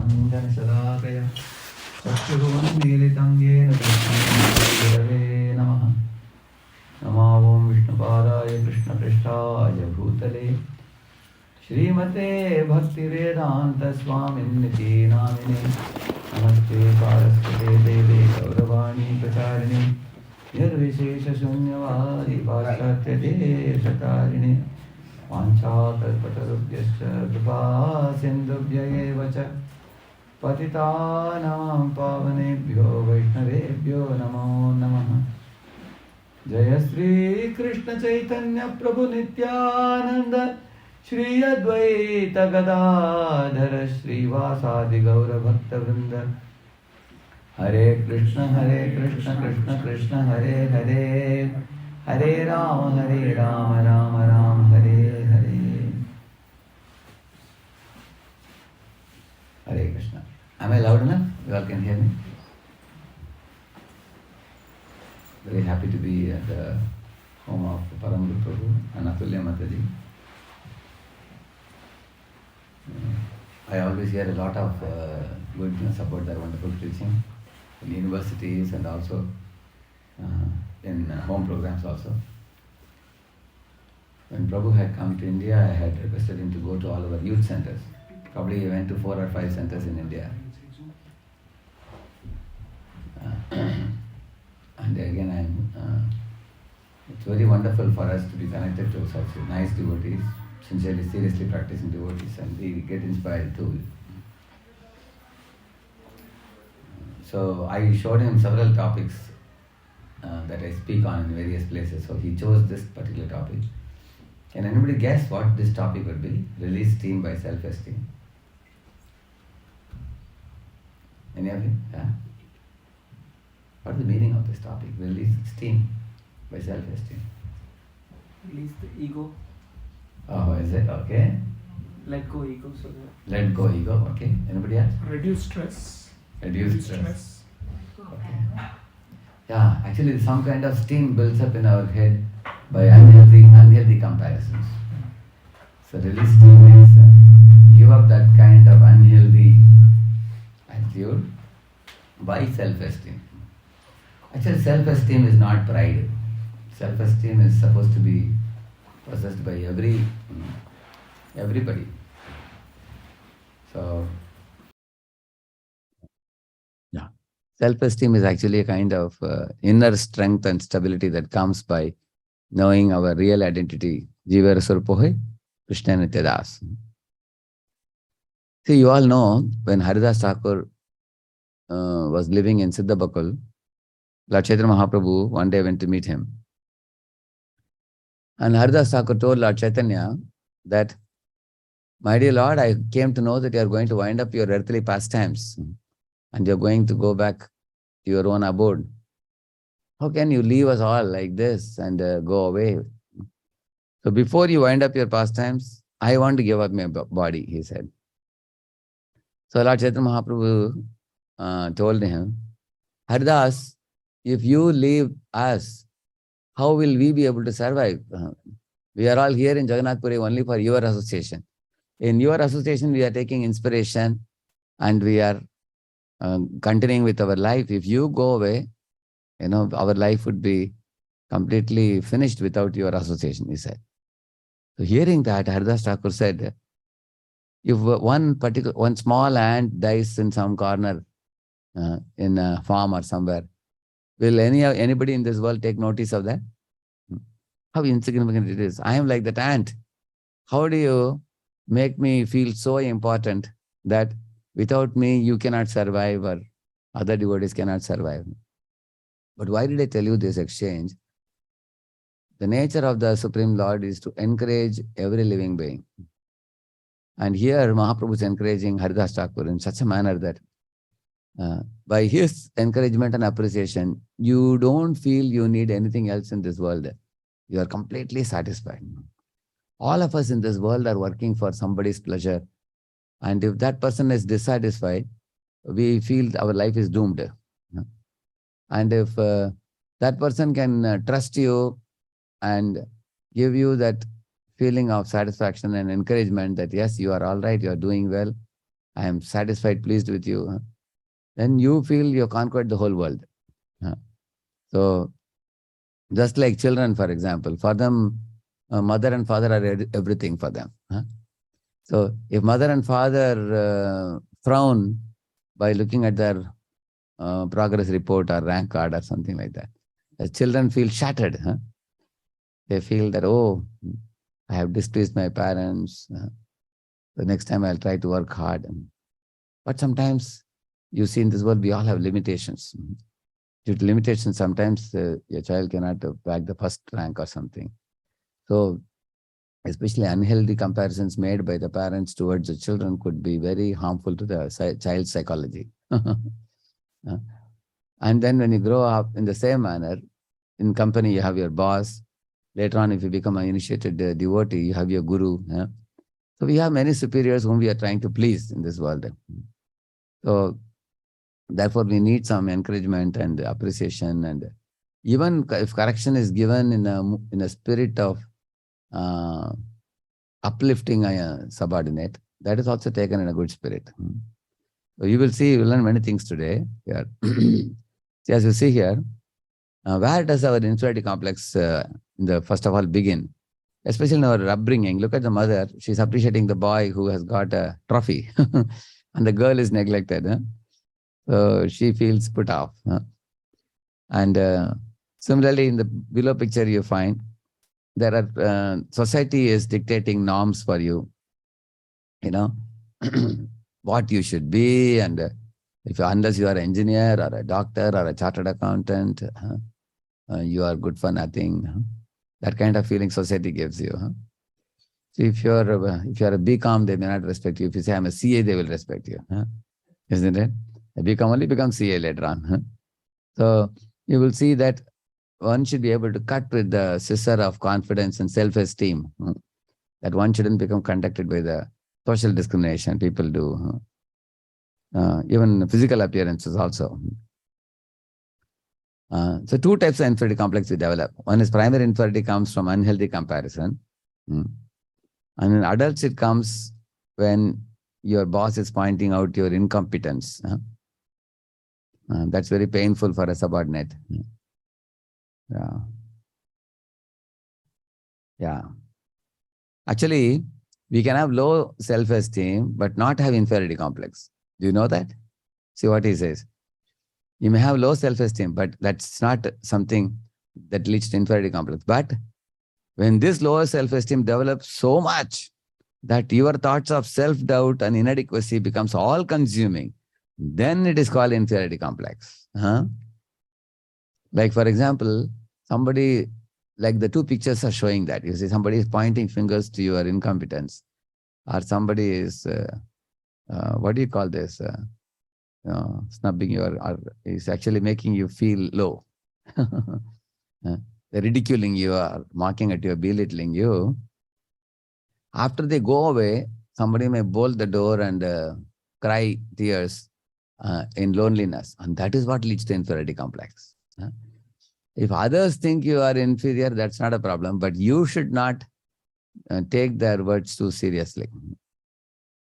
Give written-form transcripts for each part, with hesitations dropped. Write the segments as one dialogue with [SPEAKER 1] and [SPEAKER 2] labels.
[SPEAKER 1] ज्ञानाञ्जनशलाकया चक्षुरुन्मीलितं येन तस्मै नमः। नमो ॐ विष्णुपादाय कृष्णपृष्ठाय भूतले श्रीमते भक्तिवेदान्तस्वामिन्निति नामिने नमस्ते सारस्वते देवे गौरवाणी प्रचारिणे निर्विशेषशून्यवादी पाश्चात्यदेशतारिणे वाञ्छाकल्पतरुभ्यश्च कृपा सिन्धुभ्य एव च पतितानां पावनेभ्यो वैष्णवेभ्यो नमो नमः। जय श्री कृष्ण चैतन्य प्रभु नित्यानंद श्री अद्वैत गदाधर श्रीवासादि गौर भक्त वृंद। हरे कृष्ण कृष्ण कृष्ण हरे हरे, हरे Ram Ram Ram Hare Hare. Hare Krishna. Am I loud enough? You all can hear me? Very happy to be at the home of Paramguru Prabhu and Atulya Mataji. I always hear a lot of good news about their wonderful preaching in universities and also in home programs also. When Prabhu had come to India, I had requested him to go to all our youth centers. Probably he went to 4 or 5 centers in India. And again, it's very wonderful for us to be connected to such nice devotees, sincerely, seriously practicing devotees, and we get inspired too. So I showed him several topics that I speak on in various places. So he chose this particular topic. Can anybody guess what this topic would be? Release steam by self-esteem. Any of you? Yeah? What is the meaning of this topic? Release steam by self-esteem.
[SPEAKER 2] Release the ego.
[SPEAKER 1] Oh, is it? Okay.
[SPEAKER 2] Let go ego. So
[SPEAKER 1] let go ego. Okay. Anybody else?
[SPEAKER 3] Reduce stress.
[SPEAKER 1] Reduce stress. Okay. Yeah, actually some kind of steam builds up in our head by unhealthy comparisons. So release steam is give up that kind of unhealthy attitude by self-esteem. Actually, self-esteem is not pride. Self-esteem is supposed to be possessed by everybody. So, yeah, self-esteem is actually a kind of inner strength and stability that comes by knowing our real identity. Jiva Rasarpohe, Krishna Nityadas. See, you all know when Haridas Thakur was living in Siddhabakul, Lord Chaitanya Mahaprabhu one day went to meet him. And Haridas Thakur told Lord Chaitanya that, my dear Lord, I came to know that you are going to wind up your earthly pastimes and you are going to go back to your own abode. How can you leave us all like this and go away? So before you wind up your pastimes, I want to give up my body, he said. So Lord Chaitanya Mahaprabhu told him, Haridas, if you leave us, how will we be able to survive? We are all here in Jagannath Puri only for your association. In your association, we are taking inspiration and we are continuing with our life. If you go away, our life would be completely finished without your association, he said. So hearing that, Haridas Thakur said, if one small ant dies in some corner, in a farm or somewhere, will anybody in this world take notice of that? How insignificant it is. I am like that ant. How do you make me feel so important that without me you cannot survive or other devotees cannot survive? But why did I tell you this exchange? The nature of the Supreme Lord is to encourage every living being. And here Mahaprabhu is encouraging Haridas Thakur in such a manner that by his encouragement and appreciation, you don't feel you need anything else in this world. You are completely satisfied. All of us in this world are working for somebody's pleasure. And if that person is dissatisfied, we feel our life is doomed. And if that person can trust you and give you that feeling of satisfaction and encouragement that yes, you are all right, you are doing well, I am satisfied, pleased with you, then you feel you conquered the whole world. So, just like children, for example, for them, mother and father are everything for them. So, if mother and father frown by looking at their progress report or rank card or something like that, the children feel shattered. They feel that, oh, I have displeased my parents. The next time I'll try to work hard. But sometimes you see in this world, we all have limitations. Due to limitations, sometimes your child cannot bag the first rank or something. So, especially unhealthy comparisons made by the parents towards the children could be very harmful to the child's psychology. And then when you grow up in the same manner, in company, you have your boss. Later on, if you become an initiated devotee, you have your guru. So we have many superiors whom we are trying to please in this world. So therefore, we need some encouragement and appreciation. And even if correction is given in a spirit of uplifting a subordinate, that is also taken in a good spirit. So you will see, you will learn many things today. Here. See, as you see here, where does our inferiority complex, first of all, begin? Especially in our upbringing. Look at the mother. She's appreciating the boy who has got a trophy. And the girl is neglected. So she feels put off. And similarly, in the below picture, you find there are society is dictating norms for you. What you should be, and unless you are an engineer or a doctor or a chartered accountant, you are good for nothing. That kind of feeling society gives you. So if you're a BCom, they may not respect you. If you say I'm a CA, they will respect you. Isn't it? A BCom only becomes CA later on. So you will see that one should be able to cut with the scissor of confidence and self-esteem. That one shouldn't become conducted by the social discrimination people do. Even physical appearances also. So two types of inferiority complex we develop. One is primary inferiority comes from unhealthy comparison. And in adults, it comes when your boss is pointing out your incompetence. That's very painful for a subordinate. Yeah. Actually, we can have low self-esteem, but not have inferiority complex. Do you know that? See what he says. You may have low self-esteem, but that's not something that leads to inferiority complex. But when this lower self-esteem develops so much that your thoughts of self-doubt and inadequacy becomes all-consuming, then it is called inferiority complex. Like, for example, somebody, like the two pictures are showing that. You see, somebody is pointing fingers to your incompetence, or somebody is, what do you call this? Snubbing you, or is actually making you feel low. They're ridiculing you or mocking at you, belittling you. After they go away, somebody may bolt the door and cry tears in loneliness. And that is what leads to inferiority complex. If others think you are inferior, that's not a problem, but you should not take their words too seriously.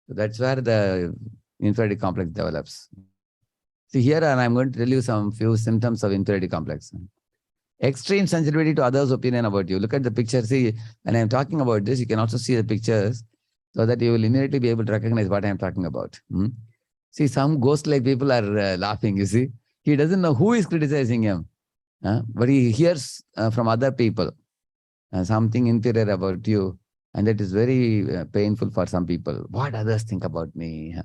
[SPEAKER 1] So that's where the inferiority complex develops. See, here I'm going to tell you some few symptoms of inferiority complex. Extreme sensitivity to others' opinion about you. Look at the picture. See, when I'm talking about this, you can also see the pictures so that you will immediately be able to recognize what I'm talking about. See, some ghost-like people are laughing, you see. He doesn't know who is criticizing him, but he hears from other people something inferior about you, and that is very painful for some people. What others think about me?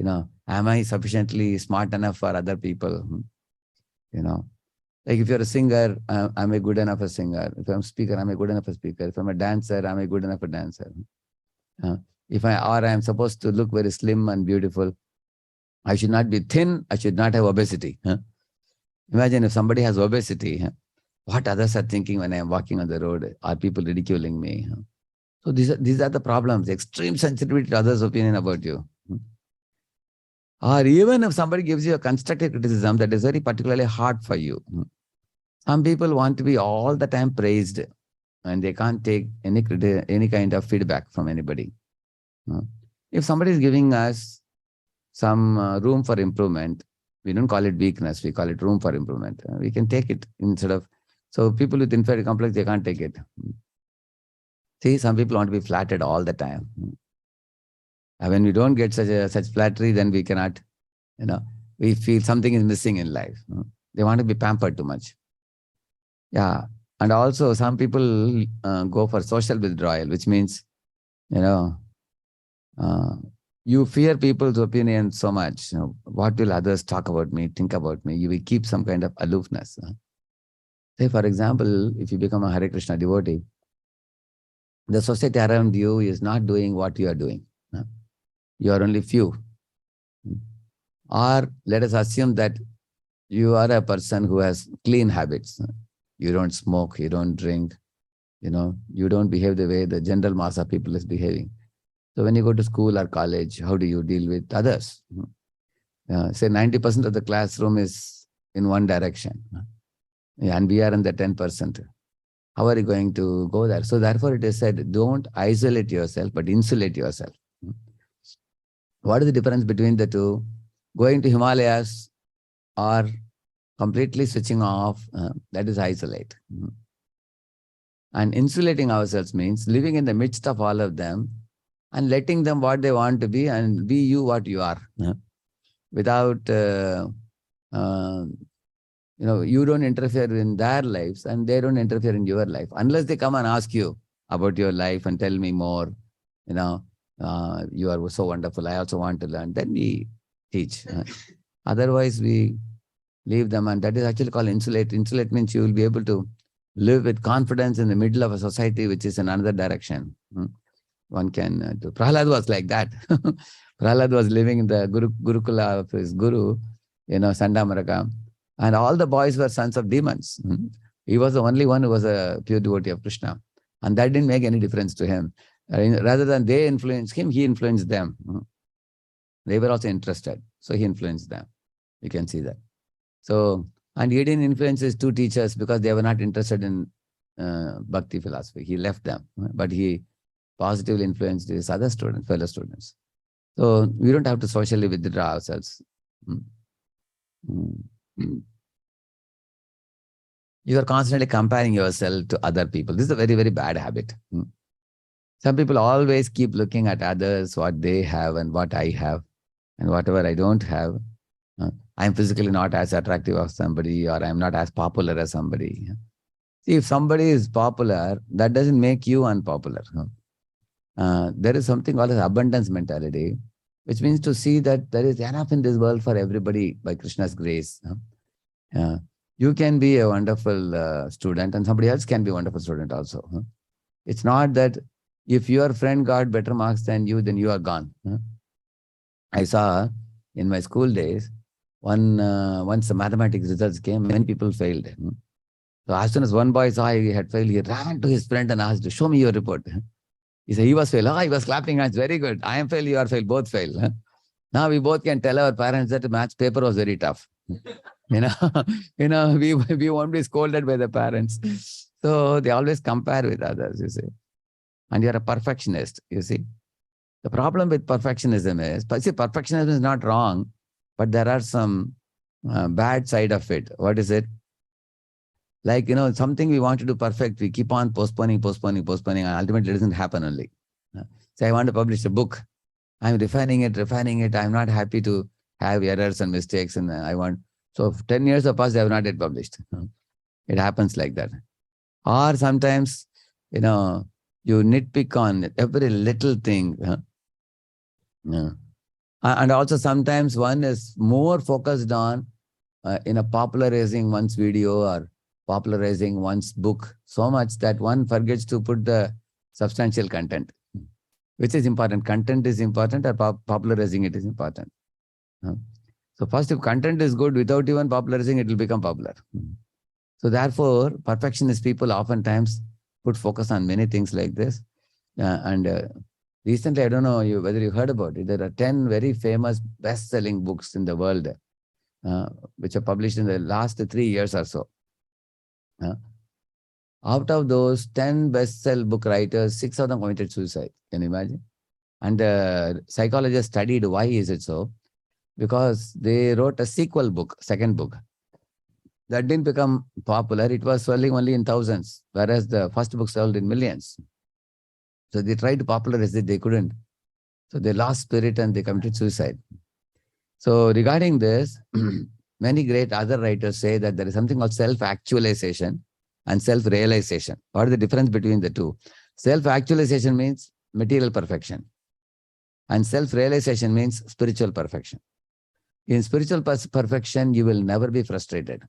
[SPEAKER 1] Am I sufficiently smart enough for other people? Like if you're a singer, am I good enough a singer? If I'm a speaker, am I good enough a speaker? If I'm a dancer, am I good enough a dancer? If I am supposed to look very slim and beautiful, I should not be thin, I should not have obesity. Imagine if somebody has obesity, what others are thinking when I am walking on the road? Are people ridiculing me? So these are the problems, extreme sensitivity to others' opinion about you. Or even if somebody gives you a constructive criticism that is very particularly hard for you. Some people want to be all the time praised and they can't take any kind of feedback from anybody. If somebody is giving us some room for improvement. We don't call it weakness, we call it room for improvement. We can take it instead of, so people with inferiority complex, they can't take it. See, some people want to be flattered all the time. And when we don't get such flattery, then we cannot, we feel something is missing in life. They want to be pampered too much. Yeah. And also some people go for social withdrawal, which means, you fear people's opinion so much. What will others talk about me, think about me? You will keep some kind of aloofness. Say, for example, if you become a Hare Krishna devotee, the society around you is not doing what you are doing. You are only few. Or let us assume that you are a person who has clean habits. You don't smoke, you don't drink, you don't behave the way the general mass of people is behaving. So when you go to school or college, how do you deal with others? Say 90% of the classroom is in one direction. And we are in the 10%. How are you going to go there? So therefore it is said, don't isolate yourself, but insulate yourself. What is the difference between the two? Going to Himalayas or completely switching off, that is isolate. And insulating ourselves means living in the midst of all of them and letting them what they want to be and be you what you are. Without, you don't interfere in their lives and they don't interfere in your life. Unless they come and ask you about your life and tell me more, you are so wonderful, I also want to learn. Then we teach. Otherwise, we leave them, and that is actually called insulate. Insulate means you will be able to live with confidence in the middle of a society which is in another direction. One can do. Prahlad was like that. Prahlad was living in the Gurukula of his guru, Sandamaraka, and all the boys were sons of demons. He was the only one who was a pure devotee of Krishna, and that didn't make any difference to him. Rather than they influenced him, he influenced them. They were also interested, so he influenced them. You can see that. So, and he didn't influence his two teachers because they were not interested in bhakti philosophy. He left them, but he positively influenced his other students, fellow students. So we don't have to socially withdraw ourselves. You are constantly comparing yourself to other people. This is a very, very bad habit. Some people always keep looking at others, what they have and what I have, and whatever I don't have. I'm physically not as attractive as somebody, or I'm not as popular as somebody. See, if somebody is popular, that doesn't make you unpopular. There is something called as abundance mentality, which means to see that there is enough in this world for everybody by Krishna's grace. You can be a wonderful student and somebody else can be a wonderful student also. It's not that if your friend got better marks than you, then you are gone. I saw in my school days, once the mathematics results came, many people failed. So as soon as one boy saw he had failed, he ran to his friend and asked, show me your report. He said, he was failed. He was clapping hands. Very good. I am failed, you are failed, both failed. Now we both can tell our parents that the maths paper was very tough. We won't be scolded by the parents. So they always compare with others, you see. And you're a perfectionist, you see. The problem with perfectionism is, perfectionism is not wrong, but there are some bad side of it. What is it? Like, something we want to do perfect, we keep on postponing, and ultimately it doesn't happen only. Say, I want to publish a book. I'm refining it. I'm not happy to have errors and mistakes. And so 10 years have passed, I have not yet published. It happens like that. Or sometimes, you nitpick on every little thing. And also sometimes one is more focused on popularizing one's video or popularizing one's book so much that one forgets to put the substantial content. Which is important? Content is important or popularizing it is important? So first, if content is good, without even popularizing, it will become popular. So therefore, perfectionist people oftentimes put focus on many things like this. Recently, I don't know whether you heard about it, there are 10 very famous best-selling books in the world, which are published in the last 3 years or so. Out of those 10 best-sell book writers, 6 of them committed suicide. Can you imagine? And psychologists studied why is it so. because they wrote a sequel book, second book. That didn't become popular. It was selling only in thousands, whereas the first book sold in millions. So they tried to popularize it, they couldn't. So they lost spirit and they committed suicide. So regarding this, many great other writers say that there is something called self-actualization and self-realization. What is the difference between the two? Self-actualization means material perfection, and self-realization means spiritual perfection. In spiritual perfection, you will never be frustrated.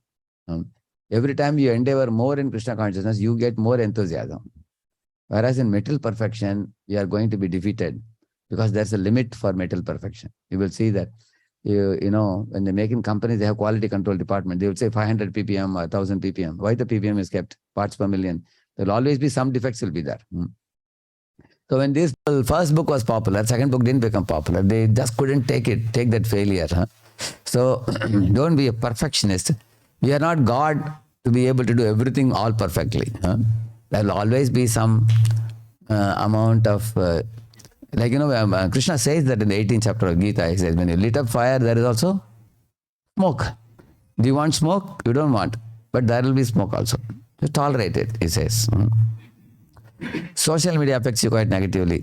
[SPEAKER 1] Every time you endeavor more in Krishna consciousness, you get more enthusiasm. Whereas in material perfection, you are going to be defeated because there's a limit for material perfection. You will see that, you know, when they make in companies, they have quality control department. They will say 500 ppm or 1000 ppm. Why the ppm is kept? Parts per million. There will always be some defects will be there. So when this first book was popular, second book didn't become popular. They just couldn't take that failure. So don't be a perfectionist. We are not God to be able to do everything all perfectly. There will always be some amount of, like, you know, Krishna says that in the 18th chapter of Gita, he says, when you lit up fire, there is also smoke. Do you want smoke? You don't want. But there will be smoke also. You tolerate it, he says. Social media affects you quite negatively.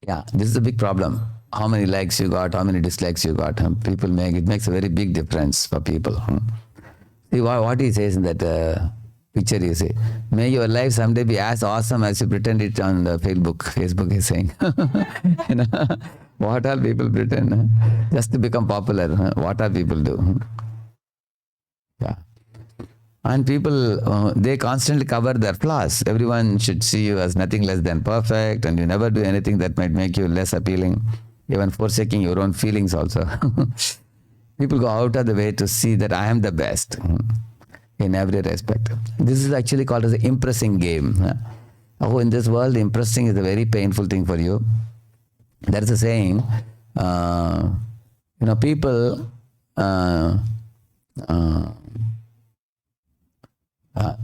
[SPEAKER 1] Yeah, this is a big problem. How many likes you got, how many dislikes you got. It makes a very big difference for people. See what he says in that picture, you see. May your life someday be as awesome as you pretend it on the Facebook. Facebook is saying. You know, what all people pretend? Just to become popular. What all people do? Yeah. And people, they constantly cover their flaws. Everyone should see you as nothing less than perfect, and you never do anything that might make you less appealing, even forsaking your own feelings also. People go out of the way to see that I am the best in every respect. This is actually called as the impressing game. Oh, in this world, impressing is a very painful thing for you. There is a saying, you know, people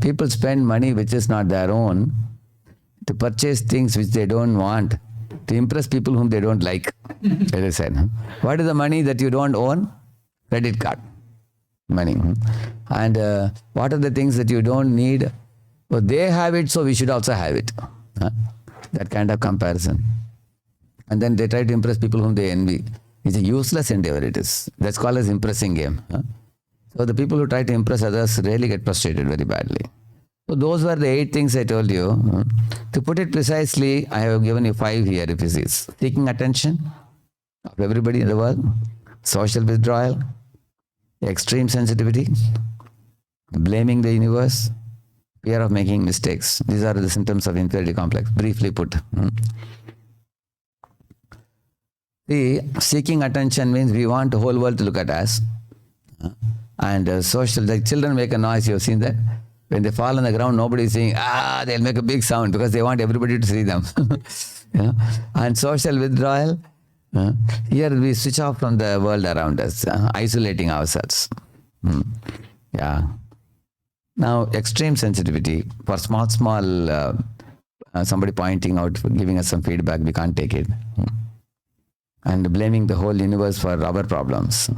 [SPEAKER 1] people spend money which is not their own to purchase things which they don't want, to impress people whom they don't like. As I said, what is the money that you don't own? Credit card money. And what are the things that you don't need? Well, they have it, so we should also have it. That kind of comparison. And then they try to impress people whom they envy. It's a useless endeavor, it is. That's called as impressing game. So the people who try to impress others really get frustrated very badly. So those were the 8 things I told you. To put it precisely, I have given you 5 here, if you see. Seeking attention of everybody in the world, social withdrawal, extreme sensitivity, blaming the universe, fear of making mistakes. These are the symptoms of inferiority complex, briefly put. See, seeking attention means we want the whole world to look at us. And social, like children make a noise, you've seen that? When they fall on the ground, nobody is saying, they'll make a big sound because they want everybody to see them. You know? And social withdrawal, here we switch off from the world around us, isolating ourselves. Yeah. Now, extreme sensitivity, for small, somebody pointing out, giving us some feedback, we can't take it. And blaming the whole universe for our problems.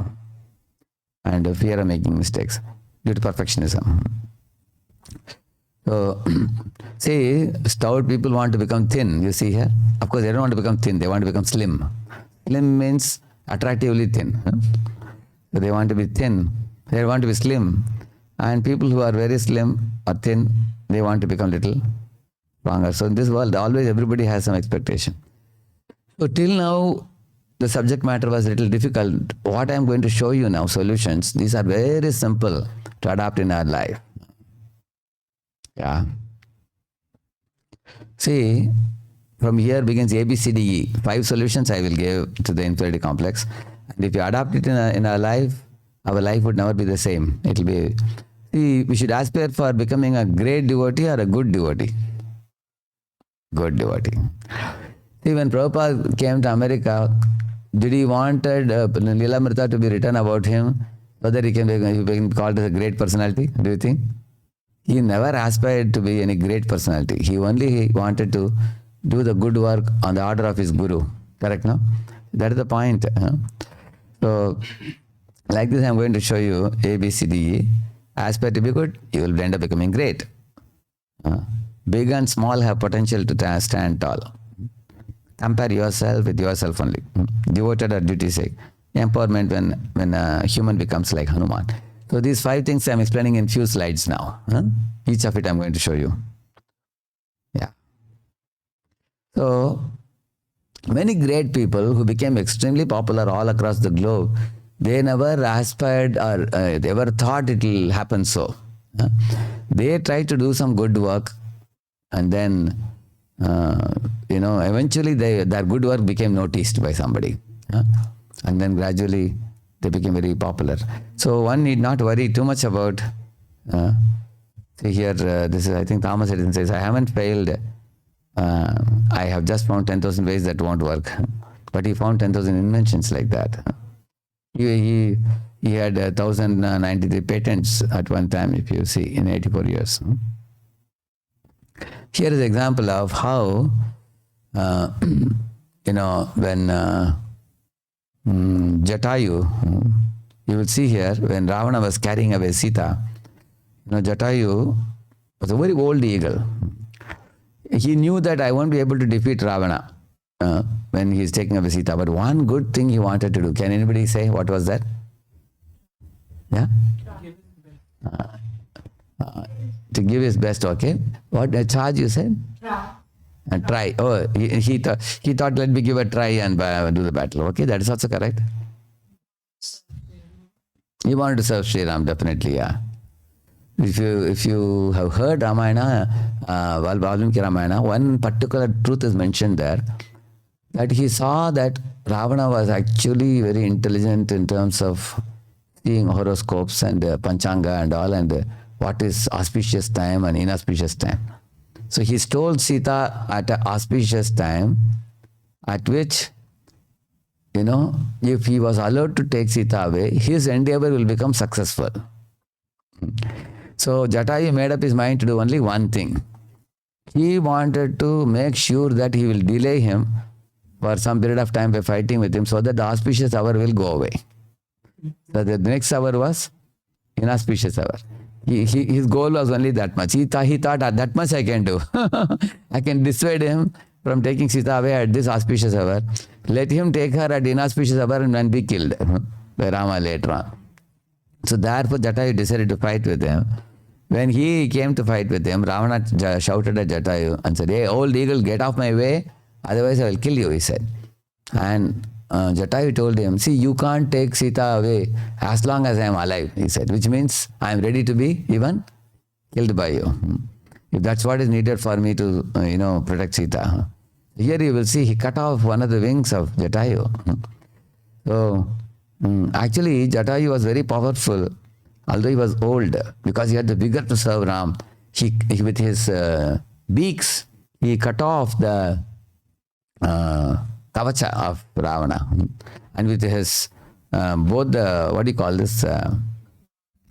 [SPEAKER 1] And fear of making mistakes due to perfectionism. So, see, stout people want to become thin, you see here. Of course, they don't want to become thin, they want to become slim. Slim means attractively thin. So they want to be thin, they want to be slim. And people who are very slim or thin, they want to become little stronger. So in this world, always everybody has some expectation. So till now, the subject matter was a little difficult. What I am going to show you now, solutions, these are very simple to adopt in our life. Yeah. See, from here begins A, B, C, D, E. 5 solutions I will give to the inferiority complex. And if you adopt it in our life would never be the same. It will be, see, we should aspire for becoming a great devotee or a good devotee. Good devotee. See, when Prabhupada came to America, did he wanted Lilamrita to be written about him so that he can be called as a great personality? Do you think? He never aspired to be any great personality. He only wanted to do the good work on the order of his guru. Correct, no? That is the point. So, like this, I'm going to show you A, B, C, D, E. Aspire to be good, you will end up becoming great. Big and small have potential to stand tall. Compare yourself with yourself only. Devoted or duty sake. Empowerment when a human becomes like Hanuman. So these 5 things I'm explaining in few slides now. Each of it I'm going to show you. Yeah. So many great people who became extremely popular all across the globe, they never aspired or they ever thought it will happen so. They tried to do some good work, and then eventually their good work became noticed by somebody, and then gradually they became very popular. So one need not worry too much about. See here, this is, I think Thomas Edison says, I haven't failed. I have just found 10,000 ways that won't work. But he found 10,000 inventions like that. He had 1,093 patents at one time, if you see, in 84 years. Here is an example of how, when Jatayu, you will see here, when Ravana was carrying away Sita, Jatayu was a very old eagle. He knew that I won't be able to defeat Ravana when he is taking away Sita. But one good thing he wanted to do. Can anybody say what was that? Yeah? To give his best, okay. What charge you said? Try. Oh, he thought, let me give a try and do the battle. Okay, that is also correct. He wanted to serve Sri Ram, definitely, yeah. If you have heard Ramayana, Valmiki Ramayana, one particular truth is mentioned there, that he saw that Ravana was actually very intelligent in terms of seeing horoscopes and Panchanga and all, and what is auspicious time and inauspicious time. So he stole Sita at an auspicious time, at which, if he was allowed to take Sita away, his endeavor will become successful. So Jatayu made up his mind to do only one thing. He wanted to make sure that he will delay him for some period of time by fighting with him, so that the auspicious hour will go away. So the next hour was inauspicious hour. His goal was only that much. He thought that much I can do. I can dissuade him from taking Sita away at this auspicious hour. Let him take her at inauspicious hour and be killed by Rama later on. So therefore Jatayu decided to fight with him. When he came to fight with him, Ravana shouted at Jatayu and said, "Hey, old eagle, get off my way, otherwise I will kill you," he said. And Jatayu told him, "See, you can't take Sita away as long as I am alive," he said, which means I am ready to be even killed by you. If that's what is needed for me to, protect Sita. Here you will see he cut off one of the wings of Jatayu. So, actually, Jatayu was very powerful, although he was old, because he had the vigor to serve Ram. He with his beaks, he cut off the kavacha of Ravana, and with his both the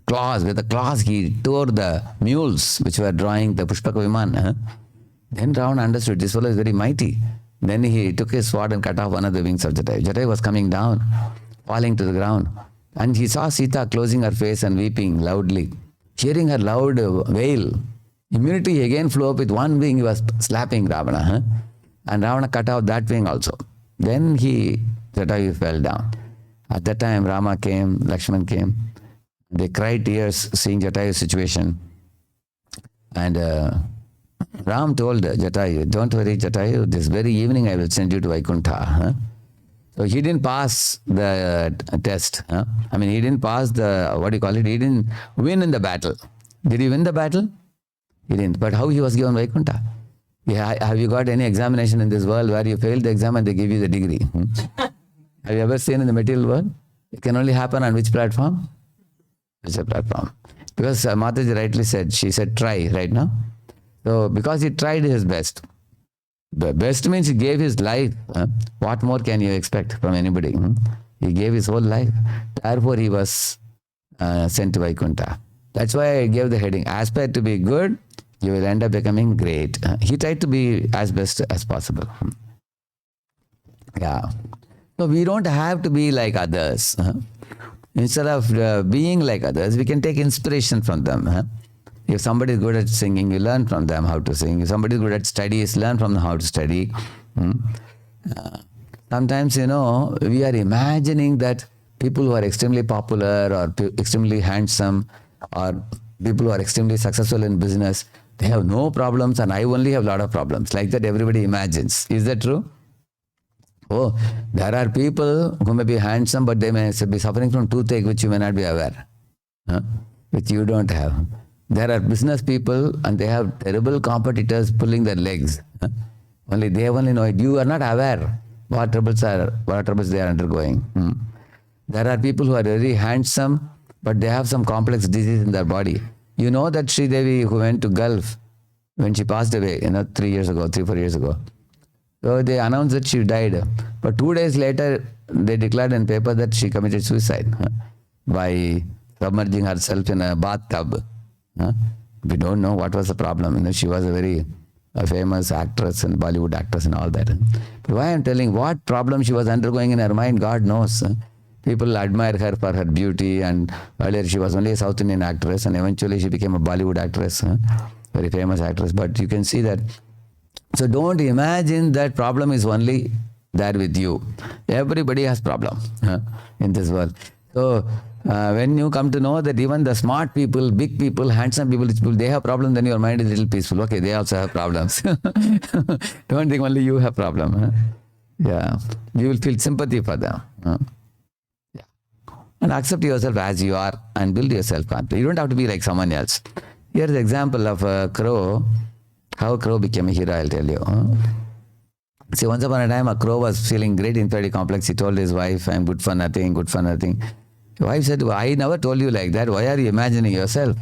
[SPEAKER 1] claws, with the claws he tore the mules which were drawing the Pushpaka Viman. Then Ravana understood this fellow is very mighty. Then he took his sword and cut off one of the wings of Jatayu. Jatayu was coming down, falling to the ground, and he saw Sita closing her face and weeping loudly. Hearing her loud wail, immediately he again flew up with one wing. He was slapping Ravana, and Ravana cut off that wing also. Then Jatayu fell down. At that time Rama came, Lakshman came. They cried tears seeing Jatayu's situation. And Ram told Jatayu, "Don't worry, Jatayu, this very evening I will send you to Vaikuntha." So he didn't pass the test. He didn't pass the, he didn't win in the battle. Did he win the battle? He didn't. But how he was given Vaikuntha? Have you got any examination in this world where you failed the exam and they give you the degree? Have you ever seen in the material world? It can only happen on which platform? Which platform? Because Mataji rightly said, she said try right now. So because he tried his best. The best means he gave his life. What more can you expect from anybody? He gave his whole life. Therefore he was sent to Vaikuntha. That's why I gave the heading, aspire to be good, you will end up becoming great. He tried to be as best as possible. Yeah. So we don't have to be like others. Instead of being like others, we can take inspiration from them. If somebody is good at singing, you learn from them how to sing. If somebody is good at studies, learn from them how to study. Sometimes, we are imagining that people who are extremely popular or extremely handsome or people who are extremely successful in business, they have no problems and I only have a lot of problems. Like that everybody imagines. Is that true? Oh, there are people who may be handsome, but they may be suffering from toothache, which you may not be aware, which you don't have. There are business people and they have terrible competitors pulling their legs. Only they only know it. You are not aware what troubles they are undergoing. There are people who are very handsome, but they have some complex disease in their body. You know that Sri Devi who went to Gulf when she passed away, 3 years ago, 3-4 years ago. So they announced that she died. But 2 days later, they declared in paper that she committed suicide by submerging herself in a bathtub. We don't know what was the problem. She was a very famous actress and Bollywood actress and all that. But why I'm telling what problem she was undergoing in her mind, God knows. People admire her for her beauty, and earlier she was only a South Indian actress and eventually she became a Bollywood actress, very famous actress. But you can see that. So don't imagine that problem is only there with you. Everybody has problem in this world. So when you come to know that even the smart people, big people, handsome people, they have problem, then your mind is a little peaceful. Okay, they also have problems. Don't think only you have problem. Yeah, you will feel sympathy for them. Yeah. And accept yourself as you are and build your self-confidence. You don't have to be like someone else. Here is an example of a crow. How a crow became a hero, I'll tell you. See, once upon a time, a crow was feeling great inferiority complex. He told his wife, I'm good for nothing, good for nothing. The wife said, I never told you like that. Why are you imagining yourself?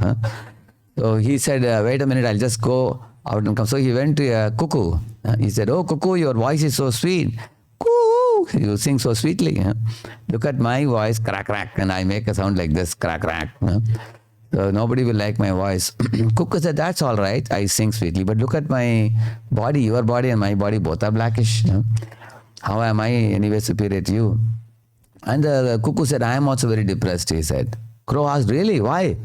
[SPEAKER 1] So he said, wait a minute, I'll just go out and come. So he went to a cuckoo. He said, oh, cuckoo, your voice is so sweet. Coo! You sing so sweetly. Look at my voice, crack, crack, and I make a sound like this, crack, crack. So nobody will like my voice. Cuckoo said, that's all right. I sing sweetly. But look at my body, your body and my body, both are blackish. How am I anyway superior to you? And the cuckoo said, I am also very depressed, he said. Crow asked, really? Why?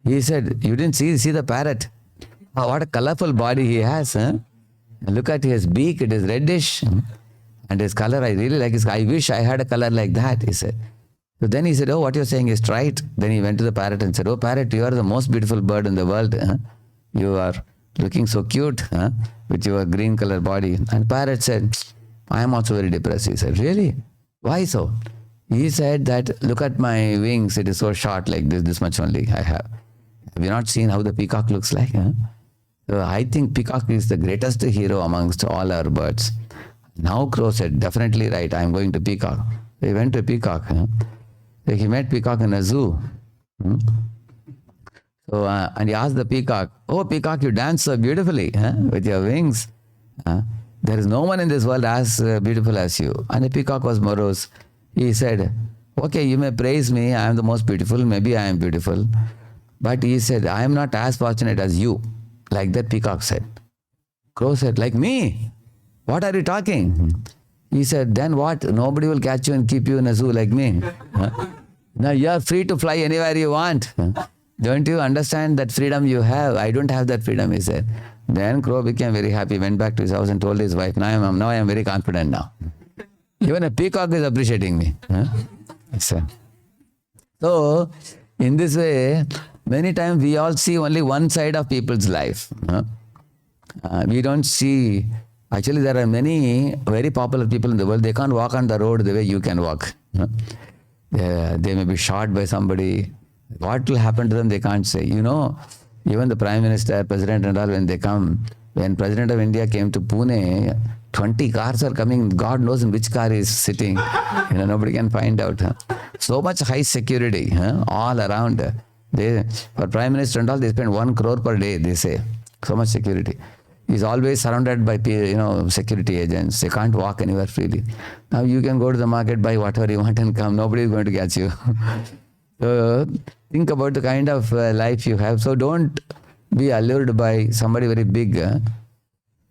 [SPEAKER 1] He said, you didn't see the parrot. Oh, what a colorful body he has. Look at his beak, it is reddish. And his color, I really like his. I wish I had a color like that, he said. So then he said, oh, what you're saying is right. Then he went to the parrot and said, oh, parrot, you are the most beautiful bird in the world. You are looking so cute with your green color body. And parrot said, I am also very depressed. He said, really? Why so? He said that, look at my wings. It is so short like this much only I have. Have you not seen how the peacock looks like? So I think peacock is the greatest hero amongst all our birds. Now crow said, definitely right. I am going to peacock. They went to peacock. So he met peacock in a zoo. So and he asked the peacock, oh peacock, you dance so beautifully with your wings. There is no one in this world as beautiful as you. And the peacock was morose. He said, okay, you may praise me. I am the most beautiful. Maybe I am beautiful. But he said, I am not as fortunate as you. Like that peacock said. Crow said, like me? What are you talking? He said, then what? Nobody will catch you and keep you in a zoo like me. Now you are free to fly anywhere you want. Don't you understand that freedom you have? I don't have that freedom, he said. Then Crow became very happy, went back to his house and told his wife, now I am very confident now. Even a peacock is appreciating me. So, in this way, many times we all see only one side of people's life. We don't see. Actually, there are many very popular people in the world. They can't walk on the road the way you can walk. They may be shot by somebody. What will happen to them, they can't say. Even the Prime Minister, President and all, when they come, when President of India came to Pune, 20 cars are coming. God knows in which car he is sitting. Nobody can find out. So much high security all around. For Prime Minister and all, they spend 1 crore per day, they say. So much security. He's always surrounded by security agents. They can't walk anywhere freely. Now you can go to the market, buy whatever you want and come. Nobody is going to catch you. So think about the kind of life you have. So don't be allured by somebody very big.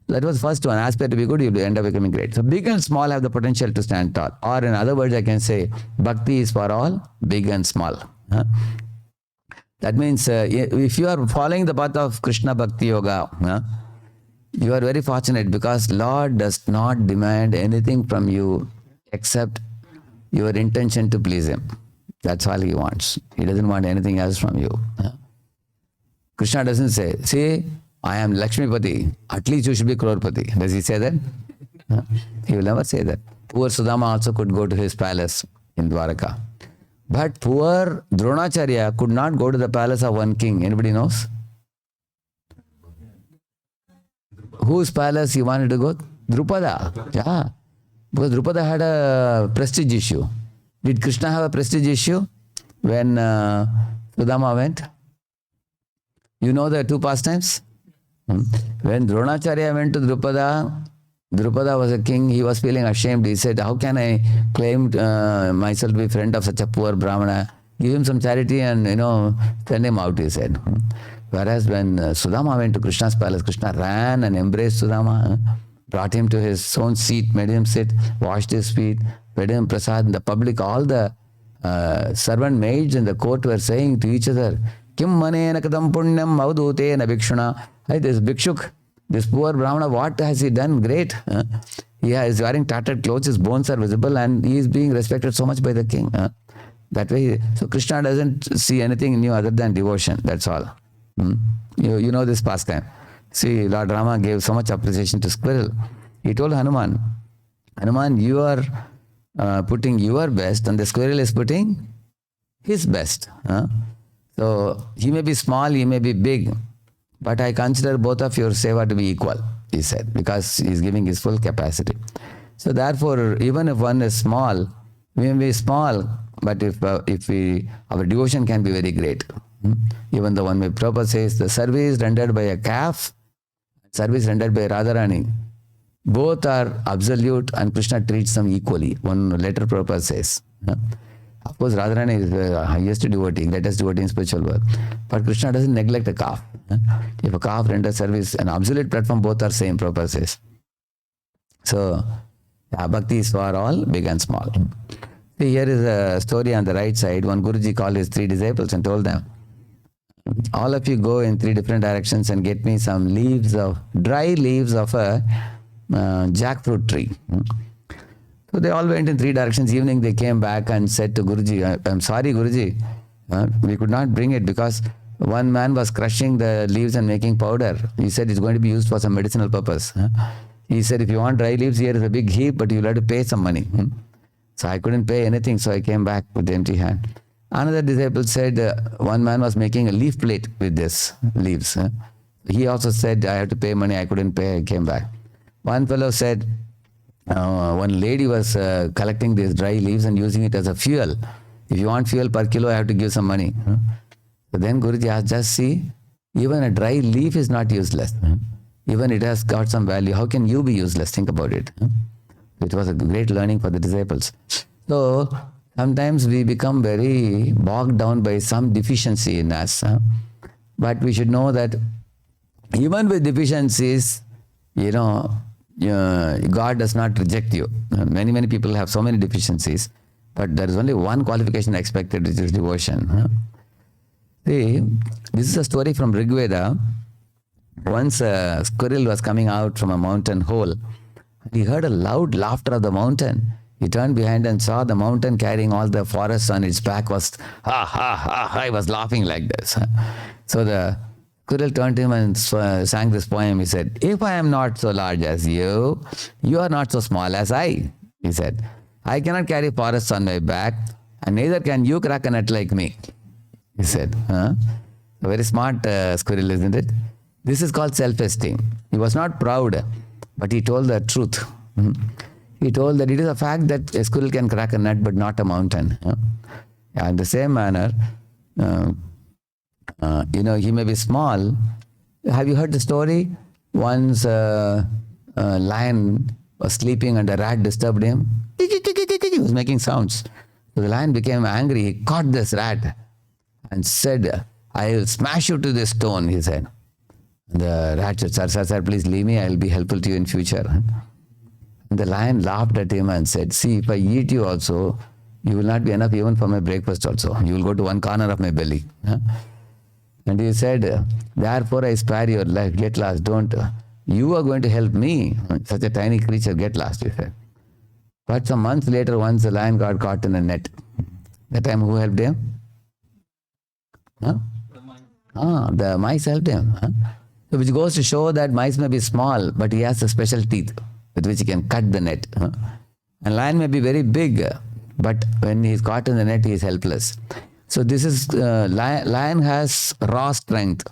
[SPEAKER 1] That was first one. Aspire to be good, you'll end up becoming great. So big and small have the potential to stand tall. Or in other words, I can say, bhakti is for all, big and small. Huh? That means if you are following the path of Krishna Bhakti Yoga, you are very fortunate because Lord does not demand anything from you except your intention to please Him. That's all He wants. He doesn't want anything else from you. Krishna doesn't say, see, I am Lakshmipati, at least you should be Crorepati. Does He say that? He will never say that. Poor Sudama also could go to his palace in Dwaraka. But poor Dronacharya could not go to the palace of one king. Anybody knows? Whose palace he wanted to go? Drupada. Yeah. Because Drupada had a prestige issue. Did Krishna have a prestige issue when Sudama went? You know the two pastimes? When Dronacharya went to Drupada, Drupada was a king, he was feeling ashamed. He said, how can I claim myself to be friend of such a poor Brahmana? Give him some charity and, send him out, he said. Whereas when Sudama went to Krishna's palace, Krishna ran and embraced Sudama, brought him to his own seat, made him sit, washed his feet, fed him prasad. In the public, all the servant maids in the court were saying to each other, Kim manena kadam punyam avadute na bhikshuna. Hey, this bhikshuk, this poor Brahmana, what has he done? Great. He is wearing tattered clothes, his bones are visible, and he is being respected so much by the king. That way, so Krishna doesn't see anything new other than devotion. That's all. You know this pastime. See, Lord Rama gave so much appreciation to squirrel. He told Hanuman, you are putting your best, and the squirrel is putting his best. So he may be small, he may be big, but I consider both of your seva to be equal, he said, because he is giving his full capacity. So therefore, even if one is small, we may be small, but if our devotion can be very great. Even though one may Prabhupada says the service rendered by a calf, service rendered by Radharani, both are absolute and Krishna treats them equally. One later Prabhupada says. Of course, Radharani is the highest devotee, greatest devotee in spiritual world. But Krishna doesn't neglect a calf. If a calf renders service, an absolute platform, both are same, Prabhupada says. So, bhakti is for all, big and small. See, here is a story on the right side. One Guruji called his 3 disciples and told them, all of you go in 3 different directions and get me some dry leaves of a jackfruit tree. So they all went in 3 directions. Evening they came back and said to Guruji, I'm sorry Guruji, we could not bring it because one man was crushing the leaves and making powder. He said it's going to be used for some medicinal purpose. He said, if you want dry leaves, here is a big heap, but you'll have to pay some money. So I couldn't pay anything, so I came back with empty hand. Another disciple said, one man was making a leaf plate with this leaves. He also said, I have to pay money, I couldn't pay, I came back. One fellow said, one lady was collecting these dry leaves and using it as a fuel. If you want fuel per kilo, I have to give some money. So then Guruji asked, just see, even a dry leaf is not useless. Even it has got some value. How can you be useless? Think about it. It was a great learning for the disciples. So sometimes we become very bogged down by some deficiency in us. But we should know that even with deficiencies, God does not reject you. Many people have so many deficiencies, but there is only one qualification expected, which is devotion. See, this is a story from Rig Veda. Once a squirrel was coming out from a mountain hole. He heard a loud laughter of the mountain. He turned behind and saw the mountain carrying all the forests on its back was, ha, ha, ha, ha, he was laughing like this. So the squirrel turned to him and sang this poem. He said, if I am not so large as you, you are not so small as I. He said, I cannot carry forests on my back, and neither can you crack a nut like me. He said, a very smart squirrel, isn't it? This is called self-esteem. He was not proud, but he told the truth. He told that it is a fact that a squirrel can crack a nut, but not a mountain. In the same manner, he may be small. Have you heard the story? Once a lion was sleeping and a rat disturbed him. He was making sounds. So the lion became angry. He caught this rat and said, I will smash you to this stone, he said. The rat said, sir, please leave me. I will be helpful to you in future. And the lion laughed at him and said, see, if I eat you also, you will not be enough even for my breakfast also. You will go to one corner of my belly. And he said, therefore I spare your life. Get lost. Don't. You are going to help me. Such a tiny creature. Get lost, he said. But some months later, once the lion got caught in a net. That time who helped him? The mice helped him. So which goes to show that mice may be small, but he has a special teeth with which he can cut the net. And lion may be very big, but when he is caught in the net, he is helpless. So this is, lion has raw strength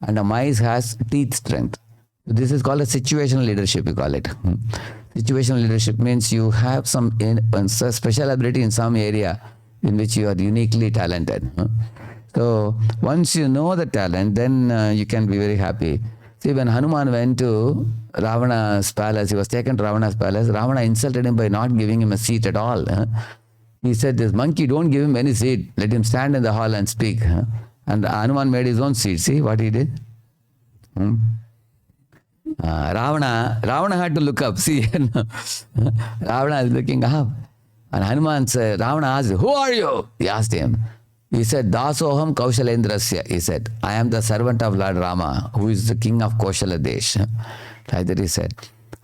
[SPEAKER 1] and a mice has teeth strength. This is called a situational leadership, we call it. Situational leadership means you have some special ability in some area in which you are uniquely talented. So once you know the talent, then you can be very happy. See, when Hanuman went to Ravana's palace, he was taken to Ravana's palace, Ravana insulted him by not giving him a seat at all. He said, this monkey, don't give him any seat. Let him stand in the hall and speak. And Hanuman made his own seat. See what he did? Ravana had to look up. See, Ravana is looking up. And Hanuman said, Ravana asked, who are you? He asked him. He said, Dasoham Kaushalendrasya. He said, I am the servant of Lord Rama, who is the king of Kaushala Desh. Like that he said.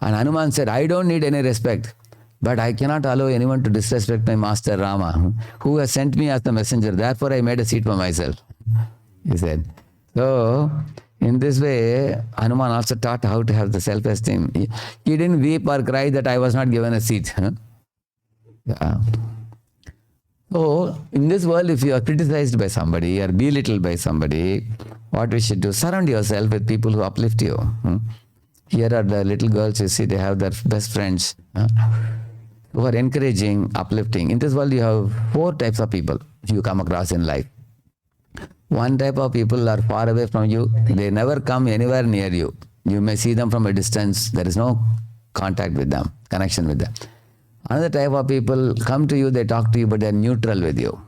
[SPEAKER 1] And Hanuman said, I don't need any respect, but I cannot allow anyone to disrespect my master Rama, who has sent me as the messenger. Therefore, I made a seat for myself. He said. So, in this way, Hanuman also taught how to have the self-esteem. He didn't weep or cry that I was not given a seat. Yeah. So, in this world, if you are criticized by somebody or belittled by somebody, what we should do? Surround yourself with people who uplift you. Here are the little girls, you see, they have their best friends who are encouraging, uplifting. In this world, you have 4 types of people you come across in life. One type of people are far away from you. They never come anywhere near you. You may see them from a distance. There is no contact with them, connection with them. Another type of people come to you, they talk to you, but they are neutral with you.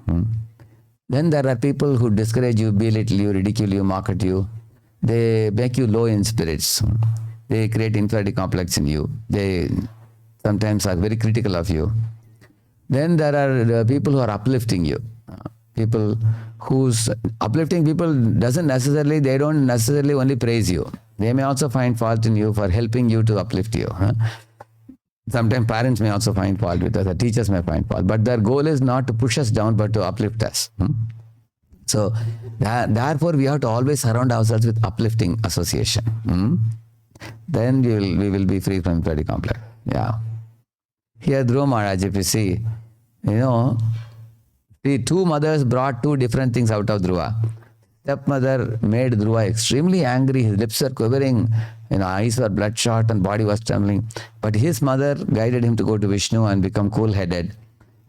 [SPEAKER 1] Then there are people who discourage you, belittle you, ridicule you, mock at you. They make you low in spirits. They create inferiority complex in you. They sometimes are very critical of you. Then there are people who are uplifting you. People who's uplifting people they don't necessarily only praise you. They may also find fault in you for helping you to uplift you. Sometimes parents may also find fault with us, the teachers may find fault, but their goal is not to push us down, but to uplift us. So, therefore, we have to always surround ourselves with uplifting association. Then we will be free from inferiority complex. Yeah. Here, Dhruva Maharaj, if you see, the 2 mothers brought 2 different things out of Dhruva. Stepmother made Dhruva extremely angry. His lips were quivering, eyes were bloodshot and body was trembling. But his mother guided him to go to Vishnu and become cool-headed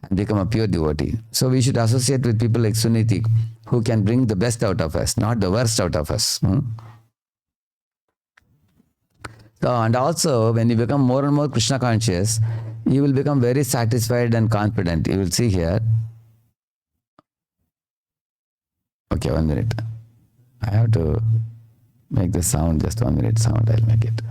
[SPEAKER 1] and become a pure devotee. So we should associate with people like Suniti who can bring the best out of us, not the worst out of us. So, and also, when you become more and more Krishna conscious, you will become very satisfied and confident. You will see here. Okay, 1 minute. I have to make the sound, just 1 minute sound, I'll make it.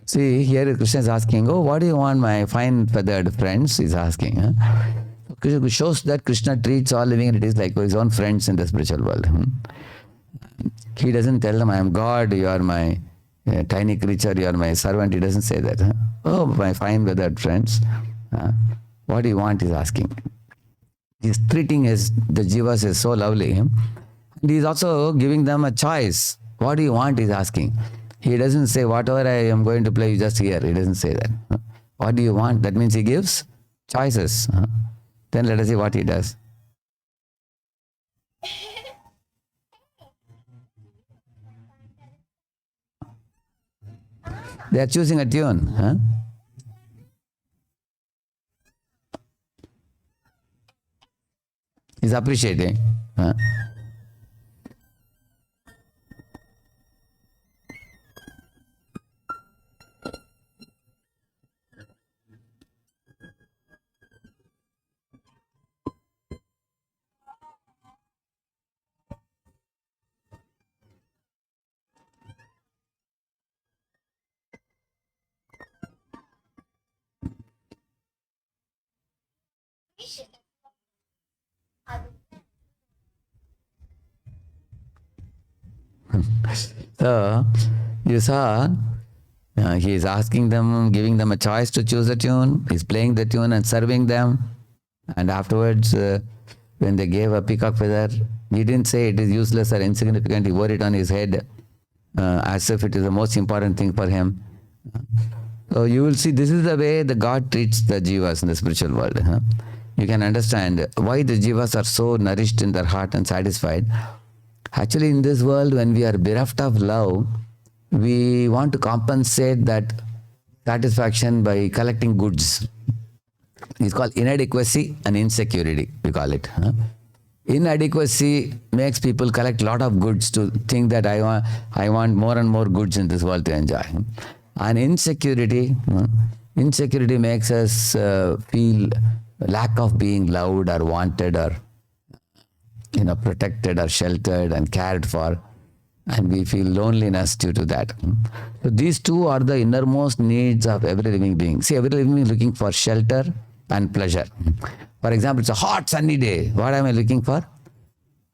[SPEAKER 1] See, here Krishna is asking, oh, what do you want, my fine feathered friends? He's asking. Krishna shows that Krishna treats all living entities like his own friends in the spiritual world. He doesn't tell them, I am God, you are my tiny creature, you are my servant. He doesn't say that. Oh, my fine feathered friends. What do you want, he's asking. He's treating the jivas is so lovely. And he's also giving them a choice. What do you want, he's asking. He doesn't say, whatever I am going to play, you just hear. He doesn't say that. What do you want? That means he gives choices. Then let us see what he does. They are choosing a tune. He's appreciating. So, you saw, he is asking them, giving them a choice to choose a tune. He's playing the tune and serving them. And afterwards, when they gave a peacock feather, he didn't say it is useless or insignificant. He wore it on his head as if it is the most important thing for him. So you will see this is the way the God treats the jivas in the spiritual world. You can understand why the jivas are so nourished in their heart and satisfied. Actually, in this world, when we are bereft of love, we want to compensate that satisfaction by collecting goods. It's called inadequacy and insecurity, we call it. Inadequacy makes people collect a lot of goods to think that I want more and more goods in this world to enjoy. And insecurity makes us feel lack of being loved or wanted or protected or sheltered and cared for, and we feel loneliness due to that. So these two are the innermost needs of every living being. See, every living being is looking for shelter and pleasure. For example, it's a hot sunny day. What am I looking for?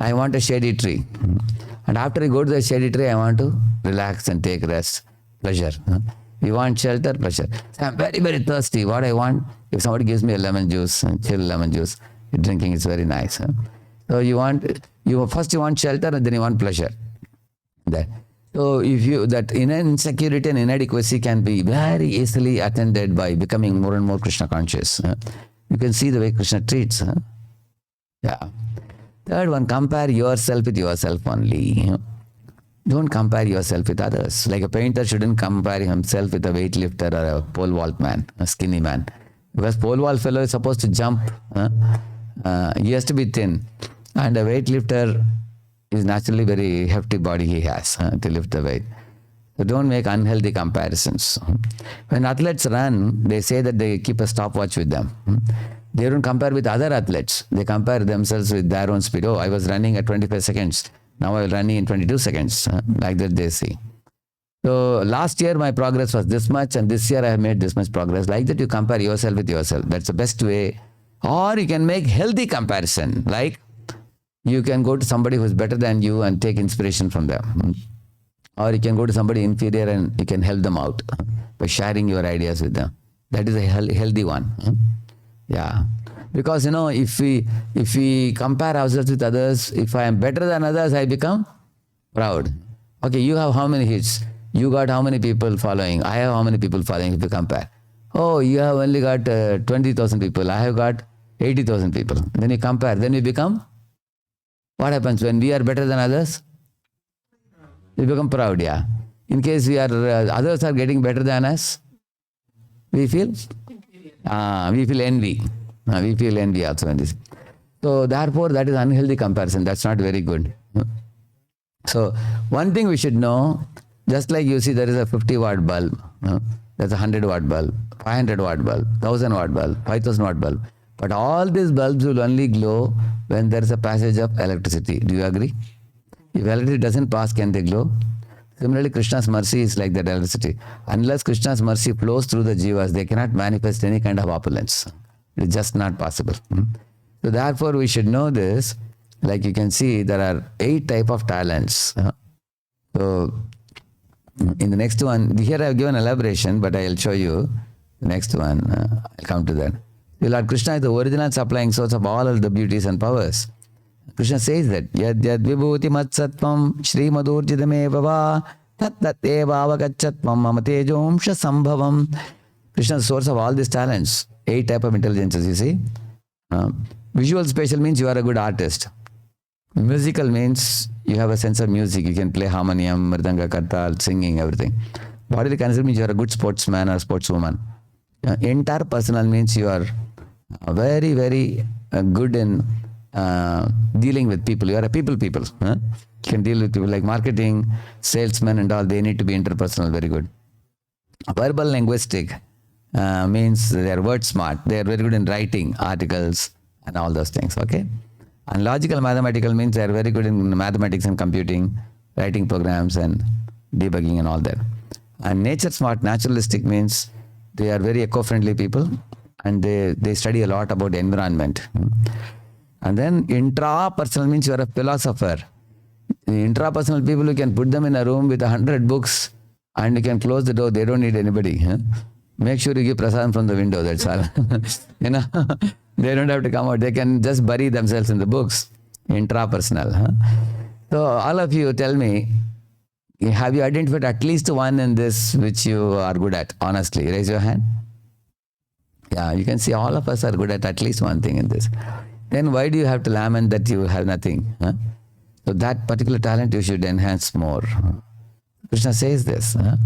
[SPEAKER 1] I want a shady tree. And after I go to the shady tree, I want to relax and take rest, pleasure. You want shelter, pleasure. So I'm very, very thirsty. What I want, if somebody gives me a lemon juice, chill lemon juice, drinking is very nice. So first you want shelter and then you want pleasure. So that insecurity and inadequacy can be very easily attended by becoming more and more Krishna conscious. You can see the way Krishna treats. Yeah. Third one, compare yourself with yourself only. Don't compare yourself with others. Like a painter shouldn't compare himself with a weightlifter or a pole vault man, a skinny man. Because pole vault fellow is supposed to jump. He has to be thin. And a weightlifter is naturally very hefty body he has to lift the weight. So don't make unhealthy comparisons. When athletes run, they say that they keep a stopwatch with them. They don't compare with other athletes. They compare themselves with their own speed. Oh, I was running at 25 seconds. Now I was running in 22 seconds. Like that they see. So last year my progress was this much and this year I have made this much progress. Like that you compare yourself with yourself. That's the best way. Or you can make healthy comparison. Like you can go to somebody who is better than you and take inspiration from them. Or you can go to somebody inferior and you can help them out by sharing your ideas with them. That is a healthy one. Yeah. Because if we compare ourselves with others, if I am better than others, I become proud. Okay, you have how many hits? You got how many people following? I have how many people following if you compare? Oh, you have only got 20,000 people. I have got 80,000 people. Then you compare. Then you become, what happens when we are better than others? We become proud, yeah. In case others are getting better than us, we feel envy. We feel envy also in this. So therefore, that is unhealthy comparison. That's not very good. So one thing we should know, just like you see there is a 50-watt bulb, there's a 100-watt bulb, 500-watt bulb, 1,000-watt bulb, 5,000-watt bulb. But all these bulbs will only glow when there is a passage of electricity. Do you agree? If electricity doesn't pass, can they glow? Similarly, Krishna's mercy is like that electricity. Unless Krishna's mercy flows through the jivas, they cannot manifest any kind of opulence. It's just not possible. So therefore, we should know this. Like you can see, there are 8 types of talents. So in the next one, here I have given elaboration, but I will show you the next one. I'll come to that. Lord Krishna is the original supplying source of all of the beauties and powers. Krishna says that yad vibhuti matsatvam shri madurjidameva va tat tat eva avagachatvam mama tejomsha sambhavam. Krishna is the source of all these talents. 8 types of intelligences, you see. Visual spatial means you are a good artist. Musical means you have a sense of music. You can play harmonium, mridanga, kartal, singing, everything. Bodily concept means you are a good sportsman or sportswoman. Interpersonal means you are very, very good in dealing with people. You are a people. Huh? You can deal with people like marketing, salesmen and all. They need to be interpersonal. Very good. Verbal linguistic means they are word smart. They are very good in writing articles and all those things. Okay. And logical mathematical means they are very good in mathematics and computing, writing programs and debugging and all that. And nature smart, naturalistic means they are very eco-friendly people and they study a lot about the environment. And then intrapersonal means you are a philosopher. The intrapersonal people, you can put them in a room with 100 books and you can close the door. They don't need anybody. Huh? Make sure you give prasadam from the window. That's all. You know, they don't have to come out. They can just bury themselves in the books. Intrapersonal. Huh? So all of you tell me, have you identified at least one in this which you are good at? Honestly, raise your hand. Yeah, you can see all of us are good at least one thing in this. Then why do you have to lament that you have nothing? Huh? So that particular talent you should enhance more. Krishna says this. Huh?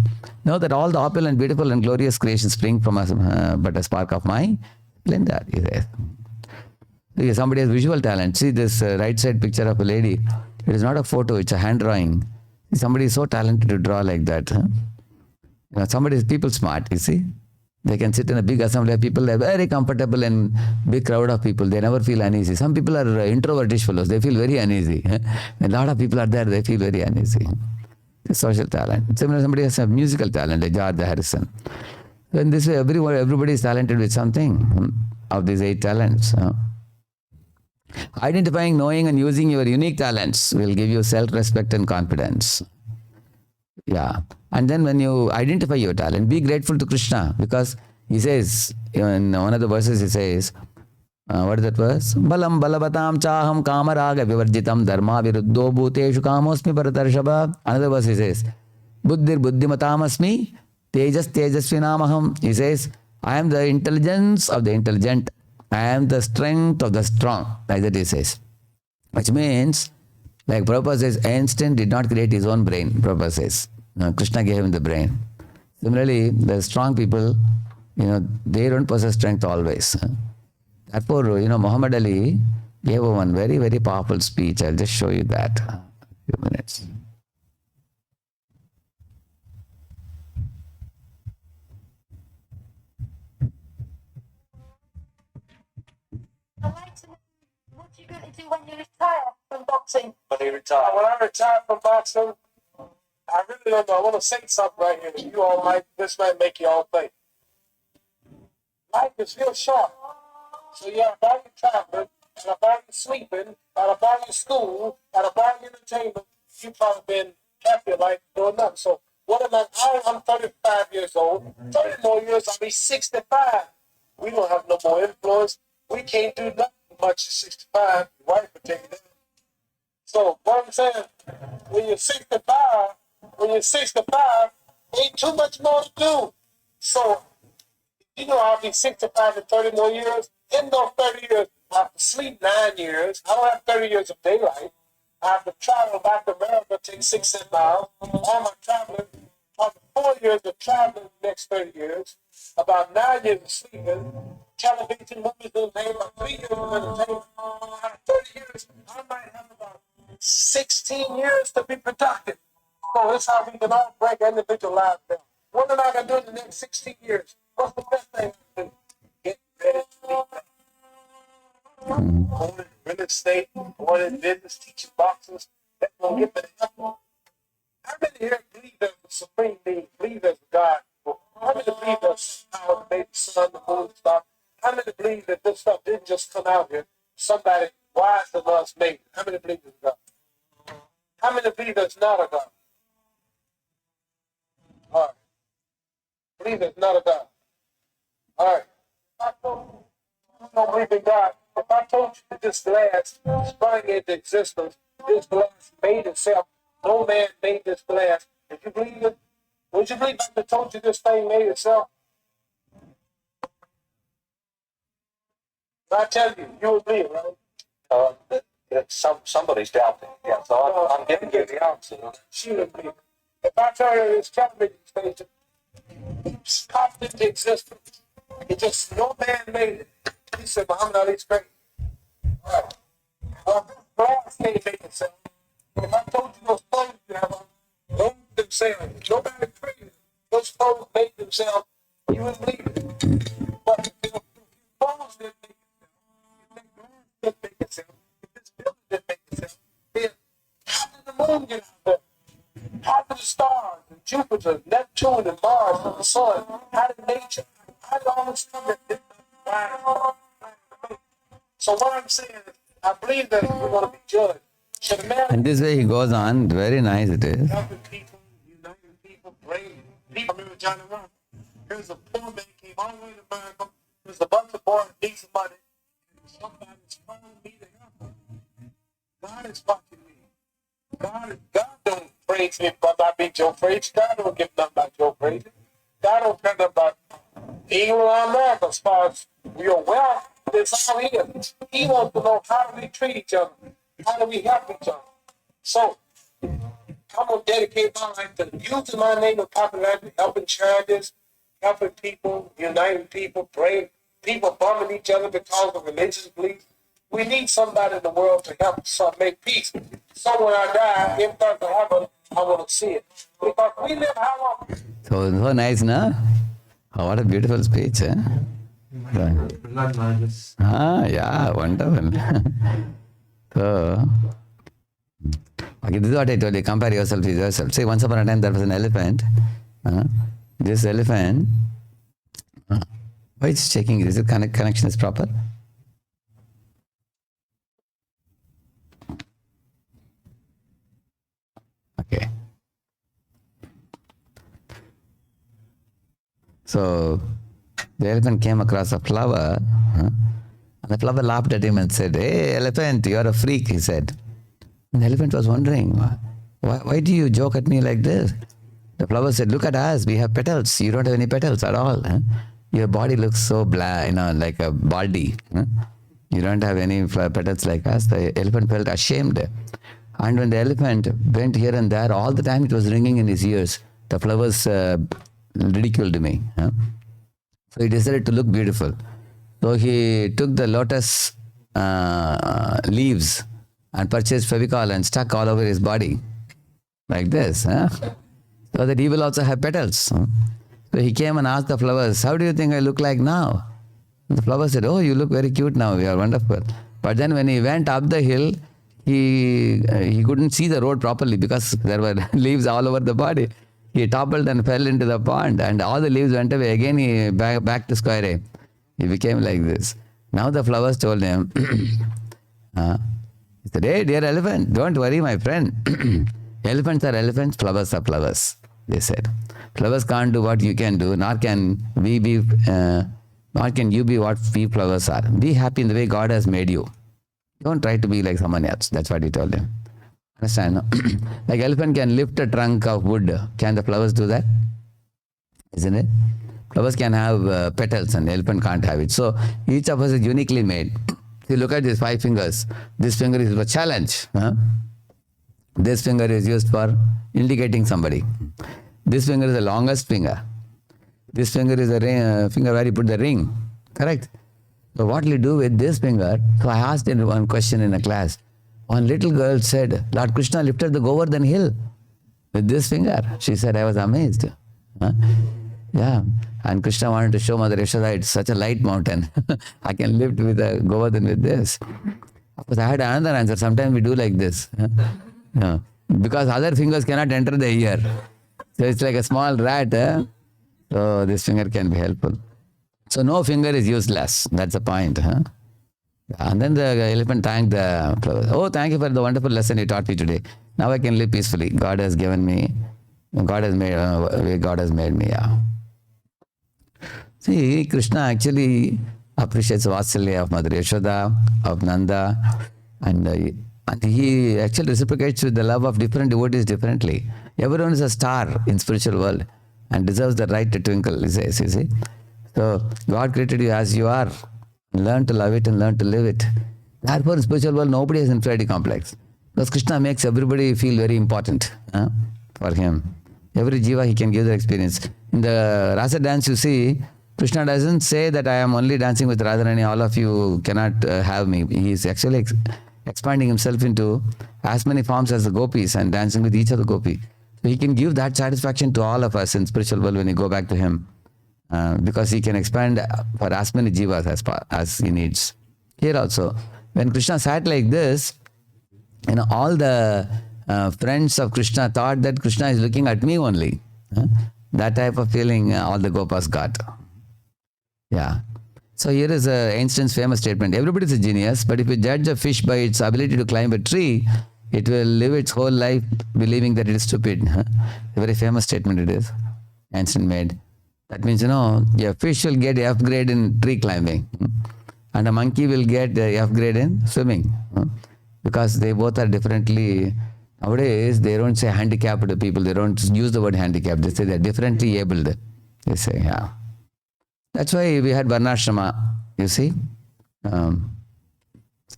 [SPEAKER 1] Know that all the opulent, beautiful and glorious creations spring from us, but a spark of my splendor. He says. See, somebody has visual talent. See this right side picture of a lady. It is not a photo, it's a hand drawing. Somebody is so talented to draw like that. Huh? You know, somebody is people smart, you see. They can sit in a big assembly of people. They're very comfortable in big crowd of people. They never feel uneasy. Some people are introvertish fellows. They feel very uneasy. A lot of people are there. They feel very uneasy. It's social talent. Similarly, somebody has a musical talent, like George Harrison. So in this way, everybody is talented with something of these 8 talents. Identifying, knowing, and using your unique talents will give you self-respect and confidence. Yeah. And then when you identify your talent, be grateful to Krishna, because he says, in one of the verses he says, what is that verse? Balam balavatam chaham kamaraga vivarjitam dharma viruddho bhuteshu kamosmi bharatarshava. Another verse he says, buddhir buddhimatam asmi tejas tejasvinamaham. He says, I am the intelligence of the intelligent. I am the strength of the strong. Like that he says. Which means, like Prabhupada says, Einstein did not create his own brain, Prabhupada says. Krishna gave him the brain. Similarly, the strong people, they don't possess strength always. Therefore, Muhammad Ali gave one very, very powerful speech. I'll just show you that. A few minutes.
[SPEAKER 3] I'd like to know what you're going to do when you retire from boxing.
[SPEAKER 4] When I retire from boxing, I really don't know. I want to say something right here that this might make you all think. Life is real short. So you have about your traveling, and about your sleeping, and about your school, and about your entertainment. You've probably been half your life doing nothing. So I'm 35 years old. 30 more years, I'll be 65. We don't have no more influence. We can't do nothing much at 65. Your wife will take it in. So what I'm saying, when you're 65, ain't too much more to do. So, I'll be 65 in 30 more years. In those 30 years, I have to sleep 9 years. I don't have 30 years of daylight. I have to travel back to America, take 6 miles. All my traveling, probably 4 years of traveling the next 30 years. About 9 years of sleeping. Television, movies, entertainment, about 3 years of entertainment. Out of 30 years, I might have about 16 years to be productive. So that's how we can all break our individual lives down. What am I going to do in the next 16 years? What's the best thing to do? Get ready to leave that. Going in real estate, going in business, teaching boxers, that's going to get me to heaven. How many here believe there's a supreme being, believe there's a God? How many believe there's power that made the sun, the moon, stuff? How many believe that this stuff didn't just come out here? Somebody wise than us made it. How many believe there's a God? How many believe there's not a God? All right. Believe there's not a God. All right. I don't believe in God. If I told you that this glass sprang into existence, this glass made itself, no man made this glass, would you believe it? Would you believe if I told you this thing made itself? If I tell you, you would believe, right?
[SPEAKER 5] Somebody's doubting. Yeah, so I'm giving you the answer.
[SPEAKER 4] She would believe. If I tell you this television station popped into existence, it just, no man made it. He said, Muhammad Ali's great. All right. can't make themselves. If I told you those clothes you have on, don't themselves. Nobody crazy. Those clothes make themselves. You wouldn't believe it. But if the clothes didn't make itself, if that glass didn't make itself, if this building didn't make itself, then how did the moon get out there? How did the stars and Jupiter, Neptune and Mars and the sun, how did nature, how did all this stuff that did so what I'm saying is, I believe that we're going to be judged. Should a man
[SPEAKER 1] And this way he goes on, very nice it is.
[SPEAKER 4] helping people, uniting people, bringing people? I remember Johnny Rock. Here's a poor man came all the way to America. There's a bunch of boys need some money. Somebody's calling me to help them. God is watching me. God don't praise me about me Joe Frazier. God don't give nothing about Joe Frazier. God don't care nothing about England or America as far as your wealth. It's all here. He wants to know how do we treat each other? How do we help each other? So, I'm going to dedicate my life to using my name of popularity, helping charities, helping people, uniting people, praying, people bumming each other because of religious beliefs. We need somebody in the world to help us make peace. So when I die, if that's to happen, I want to see it. Because we live how long?
[SPEAKER 1] So nice, no? Oh, what a beautiful speech, eh? Yeah, wonderful. So, okay, this is what I told you, compare yourself with yourself. See, once upon a time there was an elephant. This elephant, why it's checking? Is it connection is proper? Okay. So, the elephant came across a flower, and the flower laughed at him and said, "Hey, elephant, you're a freak," he said. And the elephant was wondering, why do you joke at me like this? The flower said, "Look at us, we have petals. You don't have any petals at all. Huh? Your body looks so black, like a baldy. Huh? You don't have any petals like us." The elephant felt ashamed. And when the elephant went here and there, all the time it was ringing in his ears. The flowers ridiculed me. Huh? So he decided to look beautiful. So he took the lotus leaves and purchased Fevicol and stuck all over his body. Like this. Huh? So that he will also have petals. Huh? So he came and asked the flowers, "How do you think I look like now?" And the flowers said, "Oh, you look very cute now. You are wonderful." But then when he went up the hill, he couldn't see the road properly because there were leaves all over the body. He toppled and fell into the pond, and all the leaves went away. Again, he back to square A. He became like this. Now the flowers told him, he said, "Hey, dear elephant, don't worry, my friend. Elephants are elephants, flowers are flowers," they said. Flowers can't do what you can do, nor can you be what we flowers are. Be happy in the way God has made you. Don't try to be like someone else. That's what he told him. Understand? No? Like elephant can lift a trunk of wood. Can the flowers do that? Isn't it? Flowers can have petals and the elephant can't have it. So each of us is uniquely made. See, look at these 5 fingers. This finger is for challenge. Huh? This finger is used for indicating somebody. This finger is the longest finger. This finger is the finger where you put the ring. Correct? So what will you do with this finger? So I asked him one question in a class. One little girl said, "Lord Krishna lifted the Govardhan hill with this finger." She said, I was amazed. Huh? Yeah. And Krishna wanted to show Mother Yashoda, it's such a light mountain. I can lift with a Govardhan with this. Of course, I had another answer. Sometimes we do like this. Yeah. Because other fingers cannot enter the ear. So it's like a small rat. So this finger can be helpful. So no finger is useless. That's the point. Huh? And then the elephant thanked the flowers. "Oh, thank you for the wonderful lesson you taught me today. Now I can live peacefully. God has given me, God has made me." Yeah. See, Krishna actually appreciates Vatsalya of Mother Yashoda, of Nanda, and he actually reciprocates with the love of different devotees differently. Everyone is a star in spiritual world and deserves the right to twinkle, he says, you see. So God created you as you are. Learn to love it and learn to live it. Therefore, in spiritual world, nobody has inferiority complex. Because Krishna makes everybody feel very important for him. Every jiva, he can give the experience. In the rasa dance, you see, Krishna doesn't say that I am only dancing with Radharani, all of you cannot have me. He is actually expanding himself into as many forms as the gopis and dancing with each of the gopi. So he can give that satisfaction to all of us in spiritual world when we go back to him, because he can expand for as many jivas as he needs. Here also, when Krishna sat like this, all the friends of Krishna thought that Krishna is looking at me only. That type of feeling all the gopas got. Yeah. So here is Einstein's famous statement. Everybody is a genius, but if you judge a fish by its ability to climb a tree, it will live its whole life believing that it is stupid. A very famous statement it is. Einstein made. That means, a fish will get F grade in tree climbing, and a monkey will get F grade in swimming, because they both are differently. Nowadays, they don't say handicapped people. They don't use the word handicapped. They say they're differently abled. They say, yeah. That's why we had Varnashrama, you see.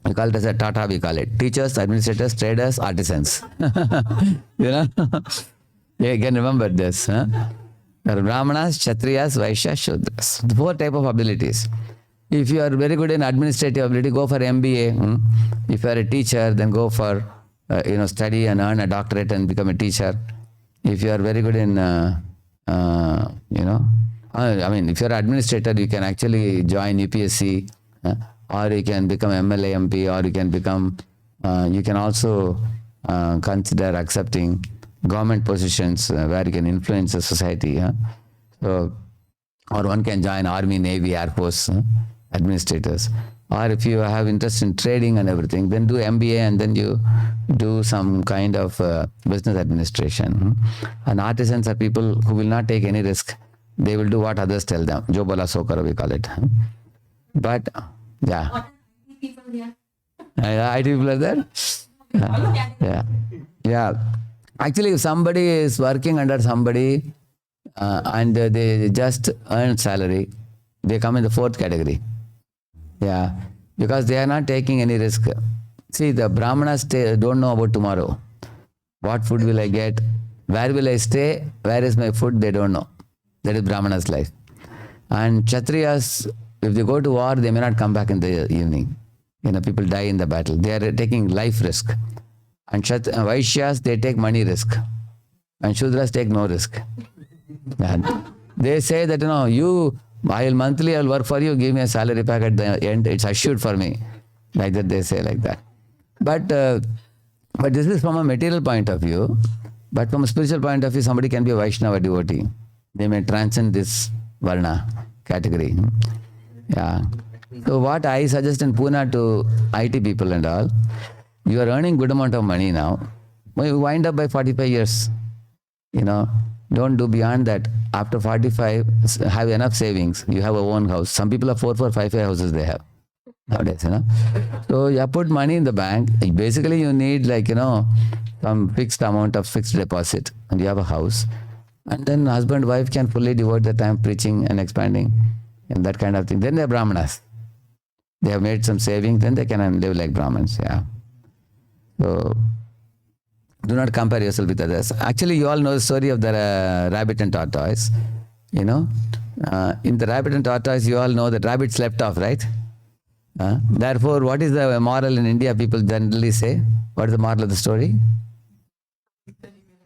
[SPEAKER 1] We call it as a Tata, we call it. Teachers, administrators, traders, artisans. You can remember this. There are Brahmanas, Kshatriyas, Vaishyas, Shudras. The 4 type of abilities. If you are very good in administrative ability, go for MBA. If you are a teacher, then go for study and earn a doctorate and become a teacher. If you are very good in, if you're an administrator, you can actually join UPSC, or you can become MLA, MP, or you can become, you can also consider accepting government positions where you can influence the society. So, or one can join Army, Navy, Air Force, administrators. Or if you have interest in trading and everything, then do MBA and then you do some kind of business administration. And artisans are people who will not take any risk. They will do what others tell them. Jo bola so karo, we call it. But, yeah. IT people are there? Yeah. Actually, if somebody is working under somebody and they just earn salary, they come in the 4th category. Yeah, because they are not taking any risk. See, the Brahmanas don't know about tomorrow. What food will I get? Where will I stay? Where is my food? They don't know. That is Brahmana's life. And Kshatriyas, if they go to war, they may not come back in the evening. People die in the battle. They are taking life risk. And Vaishyas, they take money risk. And Shudras take no risk. And they say that, I'll work for you, give me a salary pack at the end, it's assured for me. Like that, they say like that. But this is from a material point of view. But from a spiritual point of view, somebody can be a Vaishnava devotee. They may transcend this Varna category. Yeah. So what I suggest in Pune to IT people and all, you are earning good amount of money now. When you wind up by 45 years, don't do beyond that. After 45, have enough savings. You have a own house. Some people have 4, 5 houses they have nowadays, So you put money in the bank. Basically, you need some fixed amount of fixed deposit, and you have a house. And then husband, wife can fully devote the time preaching and expanding and that kind of thing. Then they are Brahmanas. They have made some savings, then they can live like Brahmins. Yeah. So do not compare yourself with others. Actually, you all know the story of the rabbit and tortoise. In the rabbit and tortoise, you all know that rabbit slept off, right? Therefore, what is the moral in India? People generally say, what is the moral of the story?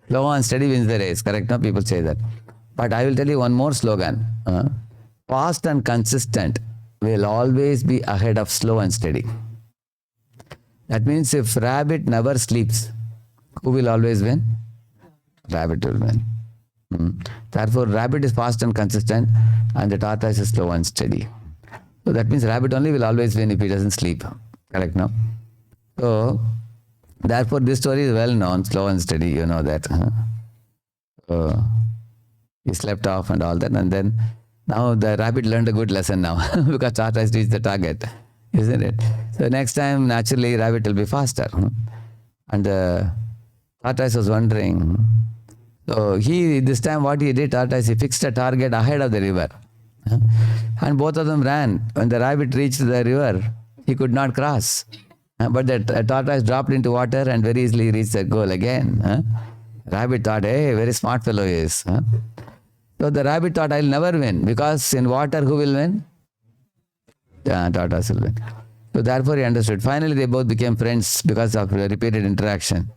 [SPEAKER 1] Slow and steady wins the race. Correct? No, people say that. But I will tell you one more slogan. Fast and consistent will always be ahead of slow and steady. That means if rabbit never sleeps, who will always win? Rabbit will win. Therefore, rabbit is fast and consistent, and the tortoise is slow and steady. So that means rabbit only will always win if he doesn't sleep. Correct, no? So, therefore, this story is well known, slow and steady, you know that. He slept off and all that, and then now the rabbit learned a good lesson now because tortoise reached the target, isn't it? So next time, naturally, rabbit will be faster. And the tortoise was wondering. So this time what he did, tortoise, he fixed a target ahead of the river. And both of them ran. When the rabbit reached the river, he could not cross. But the tortoise dropped into water and very easily reached the goal again. Rabbit thought, hey, very smart fellow he is. So the rabbit thought, I'll never win, because in water, who will win? Tortoise will win. So therefore he understood. Finally they both became friends because of repeated interaction.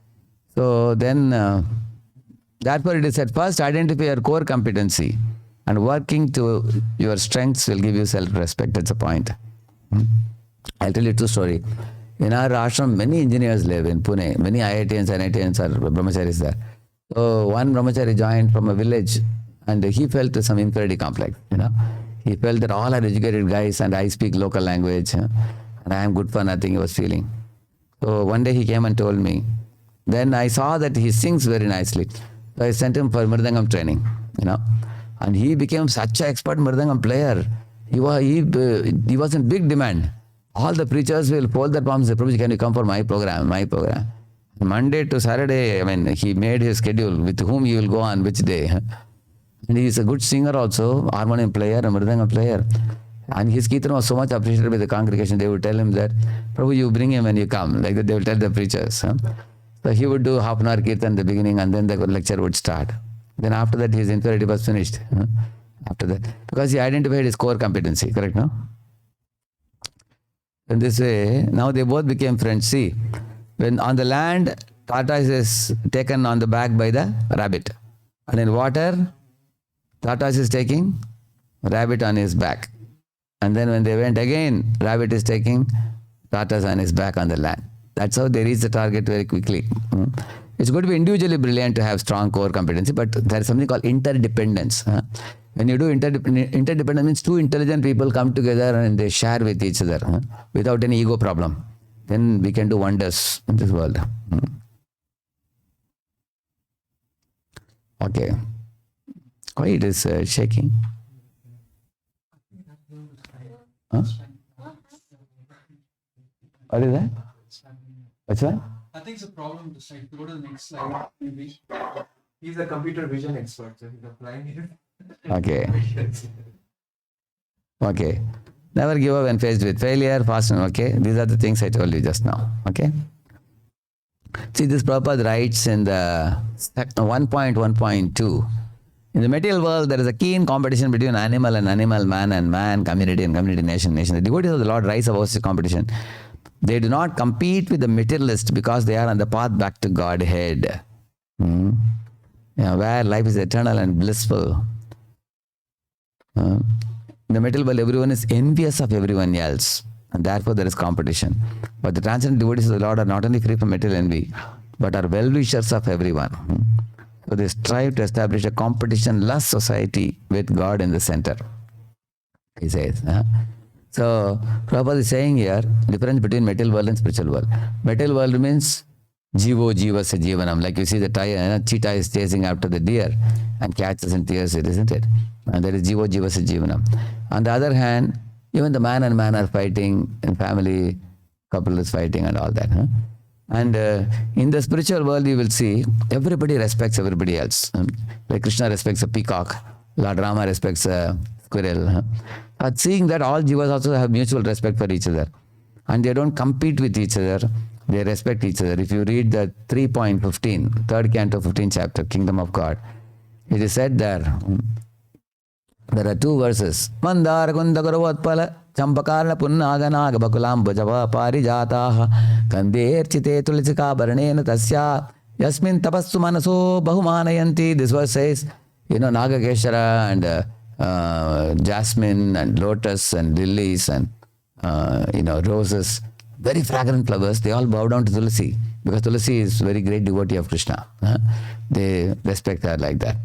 [SPEAKER 1] So then, therefore it is said, first identify your core competency and working to your strengths will give you self-respect. That's the point. I'll tell you a true story. In our ashram, many engineers live in Pune. Many IITians and IITians are brahmacharis there. So one brahmachari joined from a village and he felt some inferiority complex, He felt that all are educated guys and I speak local language and I am good for nothing, he was feeling. So one day he came and told me. Then I saw that he sings very nicely. So I sent him for Mridangam training, And he became such an expert Mridangam player. He was in big demand. All the preachers will fold their palms and say, Prabhuji, can you come for my program? Monday to Saturday, he made his schedule with whom he will go on which day. And he is a good singer also, harmonium player, a Mridangam player. And his kirtan was so much appreciated by the congregation, they would tell him that, Prabhu, you bring him when you come. Like that they will tell the preachers. So he would do half an hour kirtan in the beginning and then the lecture would start. Then after that his inferiority was finished. After that. Because he identified his core competency, correct, no? In this way, now they both became friends. See, when on the land, tortoise is taken on the back by the rabbit. And in water, tortoise is taking rabbit on his back. And then when they went again, rabbit is taking tortoise on his back on the land. That's how they reach the target very quickly. It's going to be individually brilliant to have strong core competency, but there is something called interdependence. When you do interdependence means two intelligent people come together and they share with each other without any ego problem. Then we can do wonders in this world. Okay. Why it is shaking? Huh? What is that? What's that?
[SPEAKER 2] I think it's a problem to slide. Go to the next slide, maybe. He's a computer vision expert, so he's applying it.
[SPEAKER 1] Okay. Okay. Never give up when faced with failure, fast and okay. These are the things I told you just now. Okay. See, this Prabhupada writes in the 1.1.2. In the material world, there is a keen competition between animal and animal, man and man, community and community, nation. The devotees of the Lord rise above this competition. They do not compete with the materialist because they are on the path back to Godhead, where life is eternal and blissful. In the material world, everyone is envious of everyone else, and therefore there is competition. But the transcendent devotees of the Lord are not only free from material envy, but are well-wishers of everyone. So they strive to establish a competition-less society with God in the center, he says. So Prabhupada is saying here, difference between material world and spiritual world. Material world means jivo jivasya jivanam. Like you see the cheetah is chasing after the deer and catches and tears it, isn't it? And there is jivo jivasya jivanam. On the other hand, even the man and man are fighting, and family couple is fighting and all that. And in the spiritual world, you will see everybody respects everybody else. Like Krishna respects a peacock, Lord Rama respects a squirrel. But seeing that all jivas also have mutual respect for each other. And they don't compete with each other, they respect each other. If you read the 3.15, third canto, 15th chapter, Kingdom of God, it is said there are two verses. Mandara kunda garavatpala champakarna punnaganaga bakulam bhajava parijataha kandir chite tulisika baranena tasya yasmin tapassu manaso bahumanayanti. This verse says, Nagakeshara and jasmine and lotus and lilies and roses, very fragrant flowers, they all bow down to Tulasi because Tulasi is very great devotee of Krishna. They respect her like that.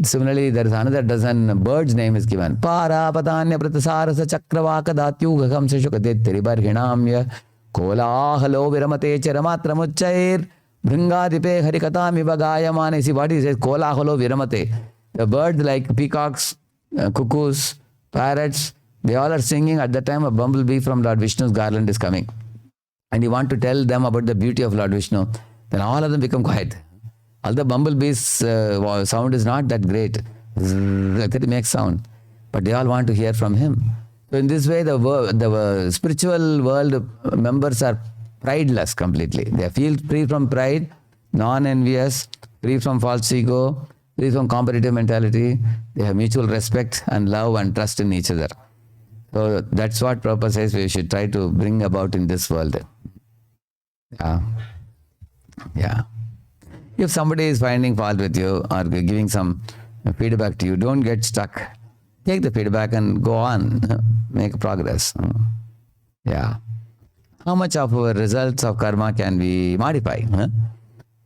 [SPEAKER 1] Similarly, there is another dozen birds' name is given. Para patanya pratasarasa chakravaka datyugakam seshukadetiri barhinamya kolahalo viramate charamatra muchair bhringadipe harikatami vagayamane. See what he says, kolahalo viramate. The birds like peacocks, cuckoos, parrots, they all are singing. At that time a bumblebee from Lord Vishnu's garland is coming. And you want to tell them about the beauty of Lord Vishnu, then all of them become quiet. All the bumblebees sound is not that great. Like that it makes sound. But they all want to hear from him. So in this way, the spiritual world members are prideless completely. They feel free from pride, non-envious, free from false ego, free from competitive mentality. They have mutual respect and love and trust in each other. So that's what Prabhupada says we should try to bring about in this world. Yeah. Yeah. If somebody is finding fault with you or giving some feedback to you, don't get stuck. Take the feedback and go on, make progress. Yeah. How much of our results of karma can we modify?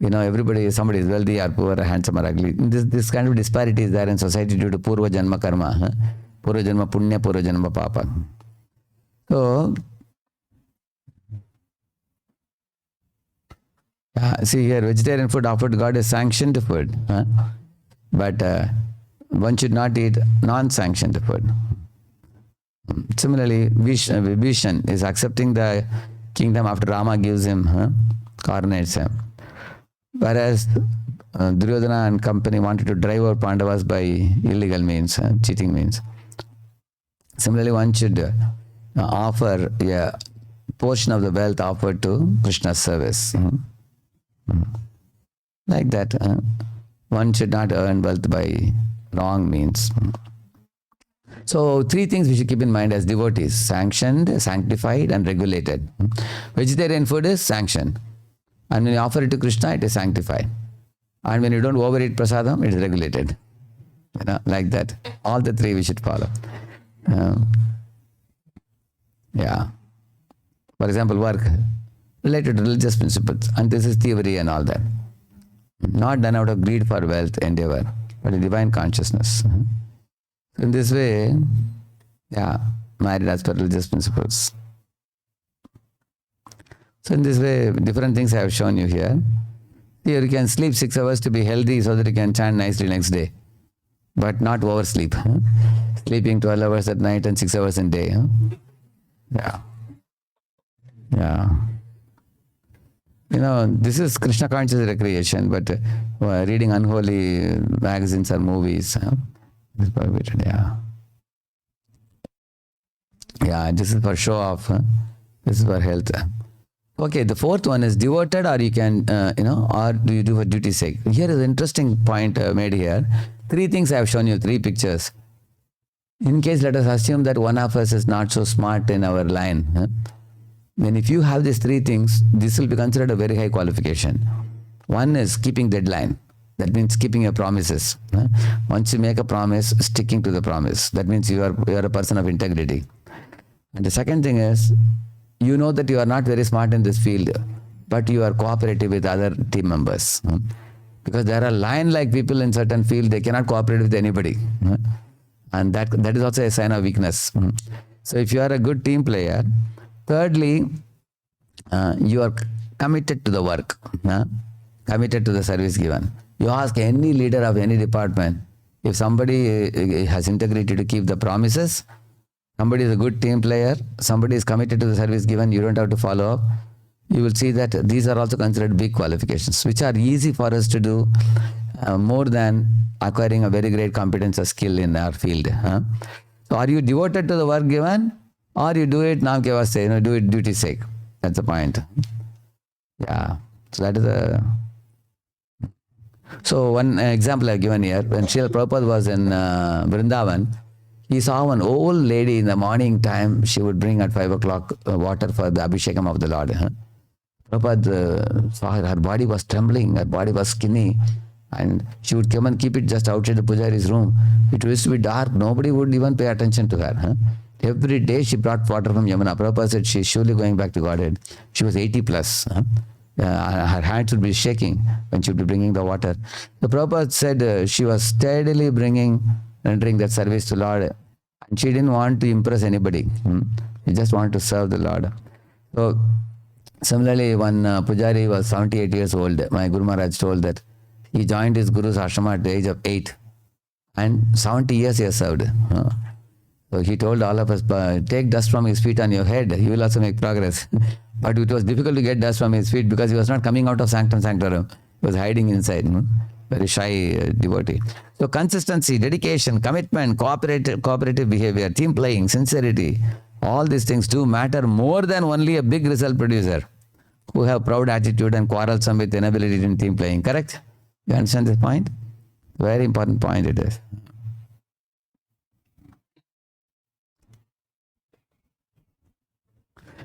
[SPEAKER 1] Somebody is wealthy or poor, handsome or ugly. This kind of disparity is there in society due to Purva Janma karma. Purva Janma Punya, Purva Janma Papa. So, see here, vegetarian food offered to God is sanctioned food. But one should not eat non-sanctioned food. Similarly, Vibhishan is accepting the kingdom after Rama gives him coronates him. Whereas Duryodhana and company wanted to drive out Pandavas by illegal means, cheating means. Similarly, one should offer a portion of the wealth offered to Krishna's service. Like that. One should not earn wealth by wrong means. So, three things we should keep in mind as devotees: sanctioned, sanctified, and regulated. Vegetarian food is sanctioned. And when you offer it to Krishna, it is sanctified. And when you don't overeat prasadam, it is regulated. Like that. All the three we should follow. Yeah. For example, work related to religious principles. And this is theory and all that. Not done out of greed for wealth, endeavor, but a divine consciousness. So in this way, married as per religious principles. So in this way, different things I have shown you here. Here you can sleep 6 hours to be healthy so that you can chant nicely next day. But not oversleep. Sleeping 12 hours at night and 6 hours in day. Yeah. This is Krishna conscious recreation, but reading unholy magazines or movies is prohibited. Yeah, this is for show off. This is for health. Okay, the fourth one is devoted, or you can, or do you do for duty's sake? Here is an interesting point made here. 3 things I have shown you, 3 pictures. In case, let us assume that one of us is not so smart in our line. Then if you have these 3 things, this will be considered a very high qualification. One is keeping deadline. That means keeping your promises. Once you make a promise, sticking to the promise. That means you are a person of integrity. And the second thing is, you know that you are not very smart in this field, but you are cooperative with other team members. Because there are lion-like people in certain field, they cannot cooperate with anybody. And that is also a sign of weakness. So if you are a good team player, thirdly, you are committed to the work, committed to the service given. You ask any leader of any department, if somebody has integrity to keep the promises, somebody is a good team player, somebody is committed to the service given, you don't have to follow up. You will see that these are also considered big qualifications, which are easy for us to do more than acquiring a very great competence or skill in our field. So are you devoted to the work given, or you do it naam ke vaste, do it duty's sake? That's the point. Yeah. So that is So one example I have given here, when Srila Prabhupada was in Vrindavan, he saw one old lady in the morning time. She would bring at 5 o'clock water for the Abhishekam of the Lord. Prabhupada saw her body was trembling, her body was skinny, and she would come and keep it just outside the pujari's room. It used to be dark, nobody would even pay attention to her. Every day she brought water from Yamuna. Prabhupada said she is surely going back to Godhead. She was 80 plus. Her hands would be shaking when she would be bringing the water. The Prabhupada said she was steadily rendering that service to Lord, and she didn't want to impress anybody. She just wanted to serve the Lord. So similarly, one Pujari was 78 years old. My Guru Maharaj told that he joined his Guru's ashrama at the age of 8, and 70 years he has served. So he told all of us, take dust from his feet on your head, you will also make progress. But it was difficult to get dust from his feet because he was not coming out of sanctum sanctorum. He was hiding inside. Very shy devotee. So consistency, dedication, commitment, cooperative behavior, team playing, sincerity, all these things do matter more than only a big result producer who have proud attitude and quarrelsome with inability in team playing. Correct? You understand this point? Very important point it is.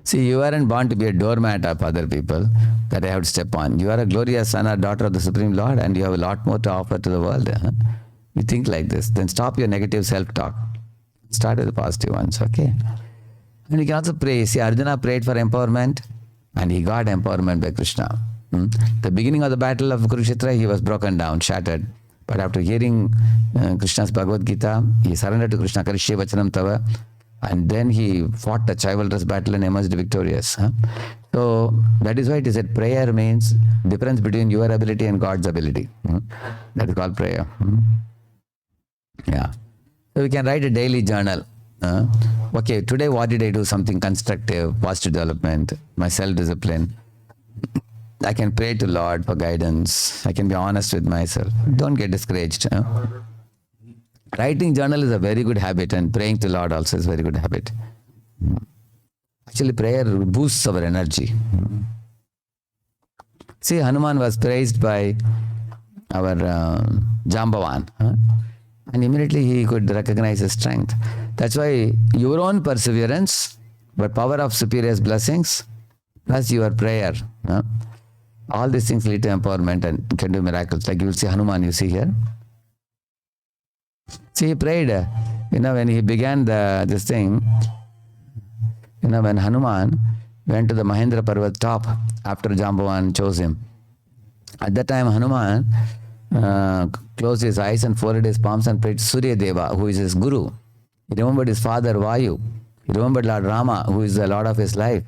[SPEAKER 1] See, you weren't born to be a doormat of other people that I have to step on. You are a glorious son or daughter of the Supreme Lord, and you have a lot more to offer to the world. You think like this. Then stop your negative self-talk. Start with the positive ones, okay? And you can also pray. See, Arjuna prayed for empowerment, and he got empowerment by Krishna. The beginning of the battle of Kurukshetra, he was broken down, shattered. But after hearing Krishna's Bhagavad Gita, he surrendered to Krishna, Karishye Vachanam Tava, and then he fought the chivalrous battle and emerged victorious. So that is why it is said prayer means difference between your ability and God's ability. That is called prayer. Yeah. So we can write a daily journal. Okay, today what did I do? Something constructive, positive development, my self-discipline. I can pray to Lord for guidance. I can be honest with myself. Don't get discouraged. Writing journal is a very good habit, and praying to Lord also is a very good habit. Actually, prayer boosts our energy. See, Hanuman was praised by our Jambavan. And immediately he could recognize his strength. That's why your own perseverance, but power of superior's blessings, plus your prayer. All these things lead to empowerment and can do miracles. Like you will see Hanuman, you see here. See, he prayed, when he began this thing, when Hanuman went to the Mahendra Parvat top after Jambavan chose him. At that time, Hanuman closed his eyes and folded his palms and prayed to Surya Deva, who is his guru. He remembered his father Vayu. He remembered Lord Rama, who is the Lord of his life.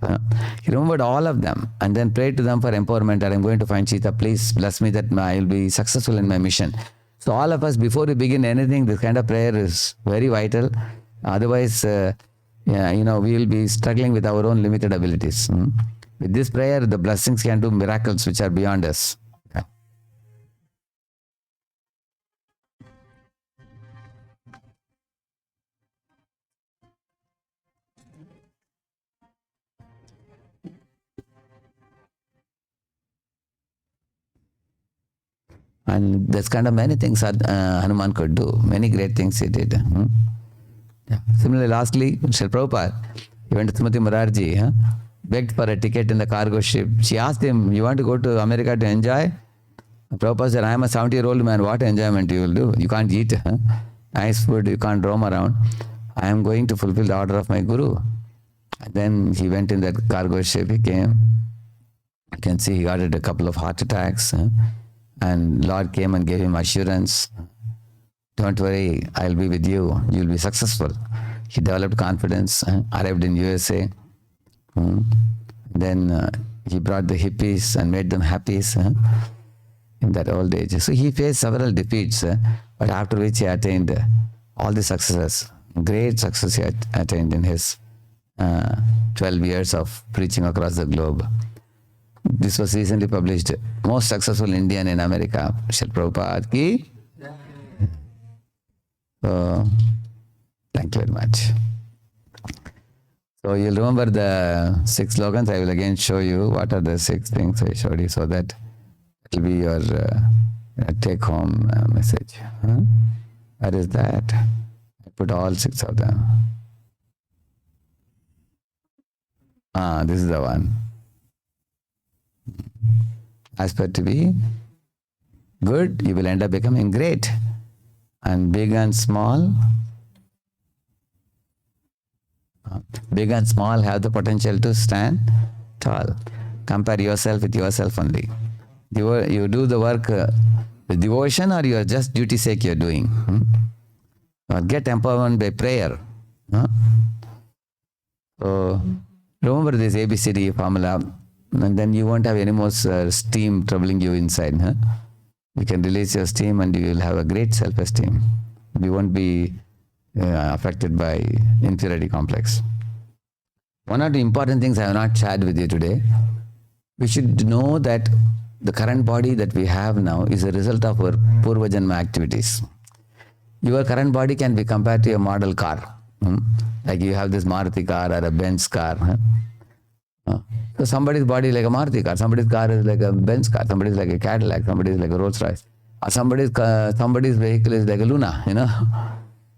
[SPEAKER 1] He remembered all of them and then prayed to them for empowerment. I am going to find Sita. Please bless me that I will be successful in my mission. So all of us, before we begin anything, this kind of prayer is very vital. Otherwise, we will be struggling with our own limited abilities. With this prayer, the blessings can do miracles which are beyond us. And there's kind of many things that Hanuman could do. Many great things he did. Yeah. Similarly, lastly, Srila Prabhupada, he went to Srimati Morarji, begged for a ticket in the cargo ship. She asked him, you want to go to America to enjoy? Prabhupada said, I am a 70-year-old man. What enjoyment you will do? You can't eat nice food. You can't roam around. I am going to fulfill the order of my guru. And then he went in that cargo ship. He came. You can see he got a couple of heart attacks. And Lord came and gave him assurance. Don't worry, I'll be with you. You'll be successful. He developed confidence, arrived in USA. Then he brought the hippies and made them happy in that old age. So he faced several defeats, but after which he attained all the successes. Great success he attained in his 12 years of preaching across the globe. This was recently published. Most successful Indian in America, Srila Prabhupada ki. So, thank you very much. So you'll remember the 6 slogans. I will again show you what are the 6 things I showed you, so that it will be your take-home message. What is that? I put all 6 of them. This is the one. Aspire to be good, you will end up becoming great. And big and small have the potential to stand tall. Compare yourself with yourself only. You do the work with devotion, or you are just duty sake you are doing. Or get empowerment by prayer. So remember this ABCD formula, and then you won't have any more steam troubling you inside. You can release your steam and you will have a great self-esteem. You won't be affected by inferiority complex. One of the important things I have not shared with you today, we should know that the current body that we have now is a result of our Purva Janma activities. Your current body can be compared to a model car. Like you have this Maruti car or a Benz car. So somebody's body is like a Maruti car, somebody's car is like a Benz car, somebody's like a Cadillac, somebody's like a Rolls Royce, or somebody's vehicle is like a Luna,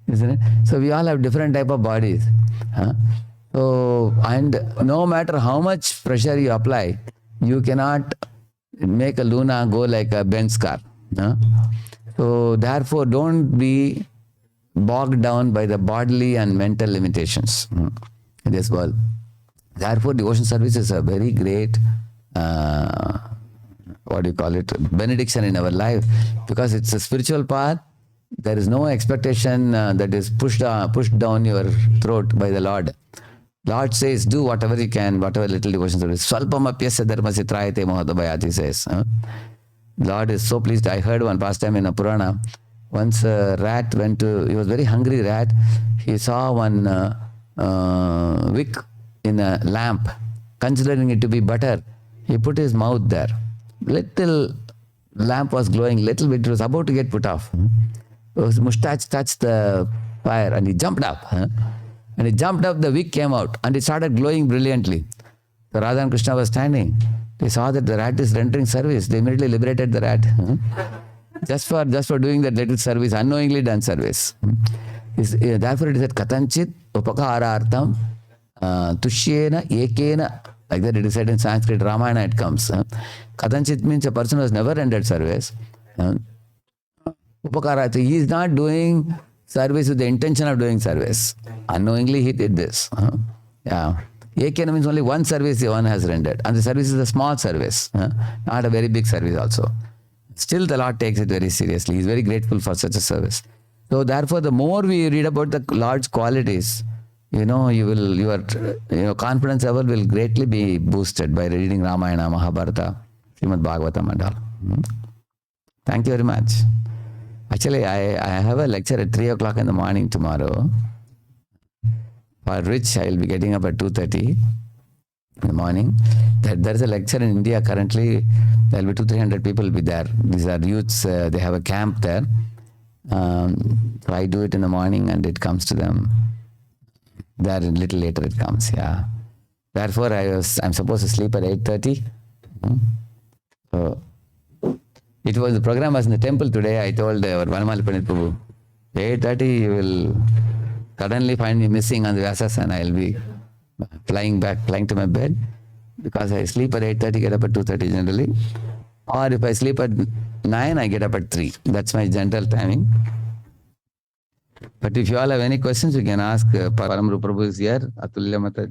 [SPEAKER 1] isn't it? So we all have different type of bodies. So, and no matter how much pressure you apply, you cannot make a Luna go like a Benz car. Huh? So, therefore, don't be bogged down by the bodily and mental limitations in this world. Therefore, devotion service is a very great, what do you call it, benediction in our life, because it's a spiritual path. There is no expectation that is pushed down your throat by the Lord. Lord says, do whatever you can, whatever little devotion service. Swalpamapyasya dharmasya trayate mohadabhayati says. Lord is so pleased. I heard one past time in a Purana. Once a rat went to, he was very hungry rat. He saw one wick in a lamp, considering it to be butter. He put his mouth there. Little lamp was glowing, little bit, it was about to get put off. His mustache touched the fire and he jumped up. And he jumped up, the wick came out and it started glowing brilliantly. So Radha and Krishna was standing. They saw that the rat is rendering service. They immediately liberated the rat. Just for doing that little service, unknowingly done service. Therefore it is said, Katanchit upakarartam tushyena ekena. Like that it is said in Sanskrit, Ramayana it comes. Katanchit means a person who has never rendered service. Upakarartam, he is not doing service with the intention of doing service. Unknowingly he did this. Yeah. Ekena means only one service one has rendered. And the service is a small service. Not a very big service also. Still the Lord takes it very seriously. He is very grateful for such a service. So therefore, the more we read about the Lord's qualities, your confidence level will greatly be boosted by reading Ramayana, Mahabharata, Srimad Bhagavatam and all. Thank you very much. Actually, I have a lecture at 3 o'clock in the morning tomorrow, for which I will be getting up at 2:30 in the morning. There is a lecture in India currently. There will be 200-300 people will be there. These are youths. They have a camp there. So I do it in the morning and it comes to them. There a little later it comes. Yeah. Therefore, I'm supposed to sleep at 8:30. So the program was in the temple today. I told our Vanamal Pandit Prabhu, 8:30 you will suddenly find me missing on the Vyasas and I'll be flying to my bed, because I sleep at 8:30, get up at 2:30 generally. Or if I sleep at 9, I get up at 3. That's my general timing. But if you all have any questions, you can ask. Paramru Prabhu is here. Tulya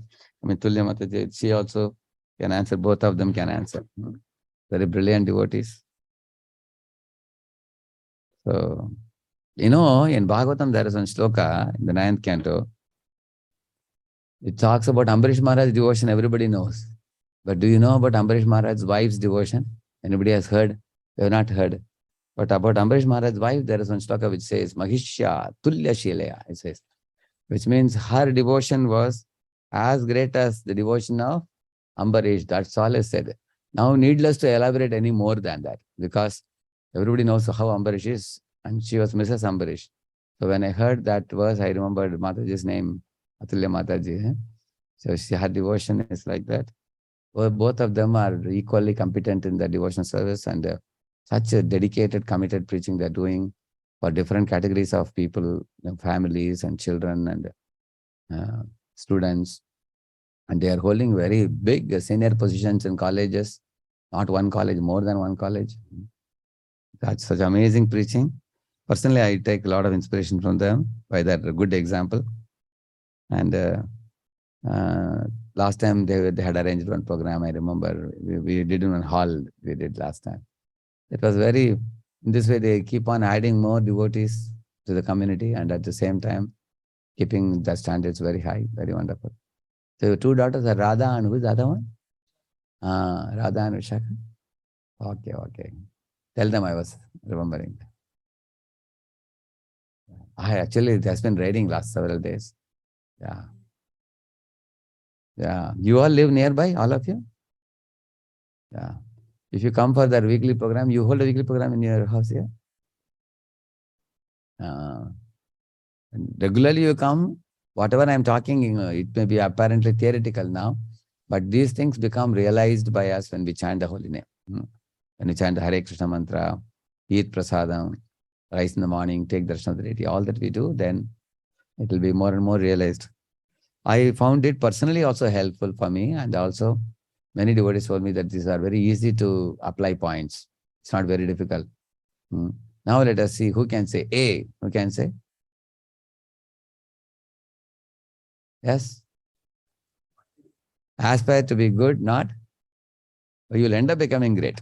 [SPEAKER 1] Mataji, she also can answer. Both of them can answer. Very brilliant devotees. So, in Bhagavatam there is one shloka in the 9th canto. It talks about Ambarish Maharaj's devotion, everybody knows. But do you know about Ambarish Maharaj's wife's devotion? Anybody has heard? You have not heard. But about Ambarish Maharaj's wife, there is one shloka which says, Mahishya Tulya Shilaya, it says, which means her devotion was as great as the devotion of Ambarish. That's all is said. Now, needless to elaborate any more than that, because everybody knows how Ambarish is, and she was Mrs. Ambarish. So when I heard that verse, I remembered Mataji's name, Atulya Mataji. So her devotion is like that. Both of them are equally competent in the devotional service, and such a dedicated, committed preaching they're doing for different categories of people, families and children and students. And they are holding very big senior positions in colleges, not one college, more than one college. That's such amazing preaching. Personally, I take a lot of inspiration from them by that good example. And last time they had arranged one program, I remember. We did in one hall, we did last time. It was very, in this way they keep on adding more devotees to the community, and at the same time keeping the standards very high, very wonderful. So your two daughters are Radha and who is the other one? Radha and Vishaka. Okay. Tell them I was remembering. It has been raining last several days. Yeah. You all live nearby, all of you? Yeah. If you come for their weekly program, you hold a weekly program in your house here? Regularly you come, whatever I'm talking, it may be apparently theoretical now, but these things become realized by us when we chant the holy name. When we chant the Hare Krishna mantra, eat prasadam, rise in the morning, take darshan of the deity, all that we do, then it will be more and more realized. I found it personally also helpful for me, and also many devotees told me that these are very easy to apply points. It's not very difficult. Now let us see who can say A. Who can say? Yes? Aspire to be good, not? You'll end up becoming great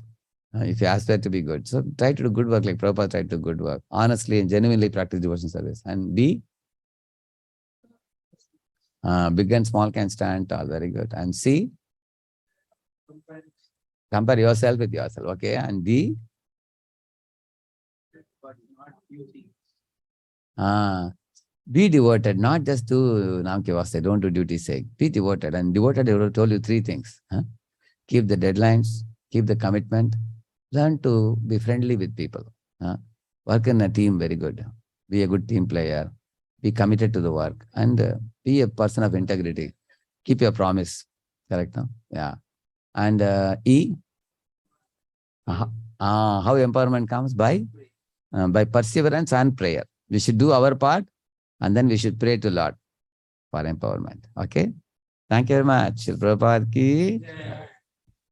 [SPEAKER 1] if you aspire to be good. So try to do good work like Prabhupada tried to do good work. Honestly and genuinely practice devotion service. And B, big and small can stand tall. Very good. And C, compare yourself with yourself. Okay. And D, be devoted, not just do Namke don't do duty sake. Be devoted. And devoted, I would have told you three things. Keep the deadlines, keep the commitment, learn to be friendly with people. Work in a team, very good. Be a good team player. Be committed to the work. And be a person of integrity. Keep your promise. Correct? No? Yeah. And E, how empowerment comes? By perseverance and prayer. We should do our part, and then we should pray to Lord for empowerment. Okay? Thank you very much. Prabhupada ki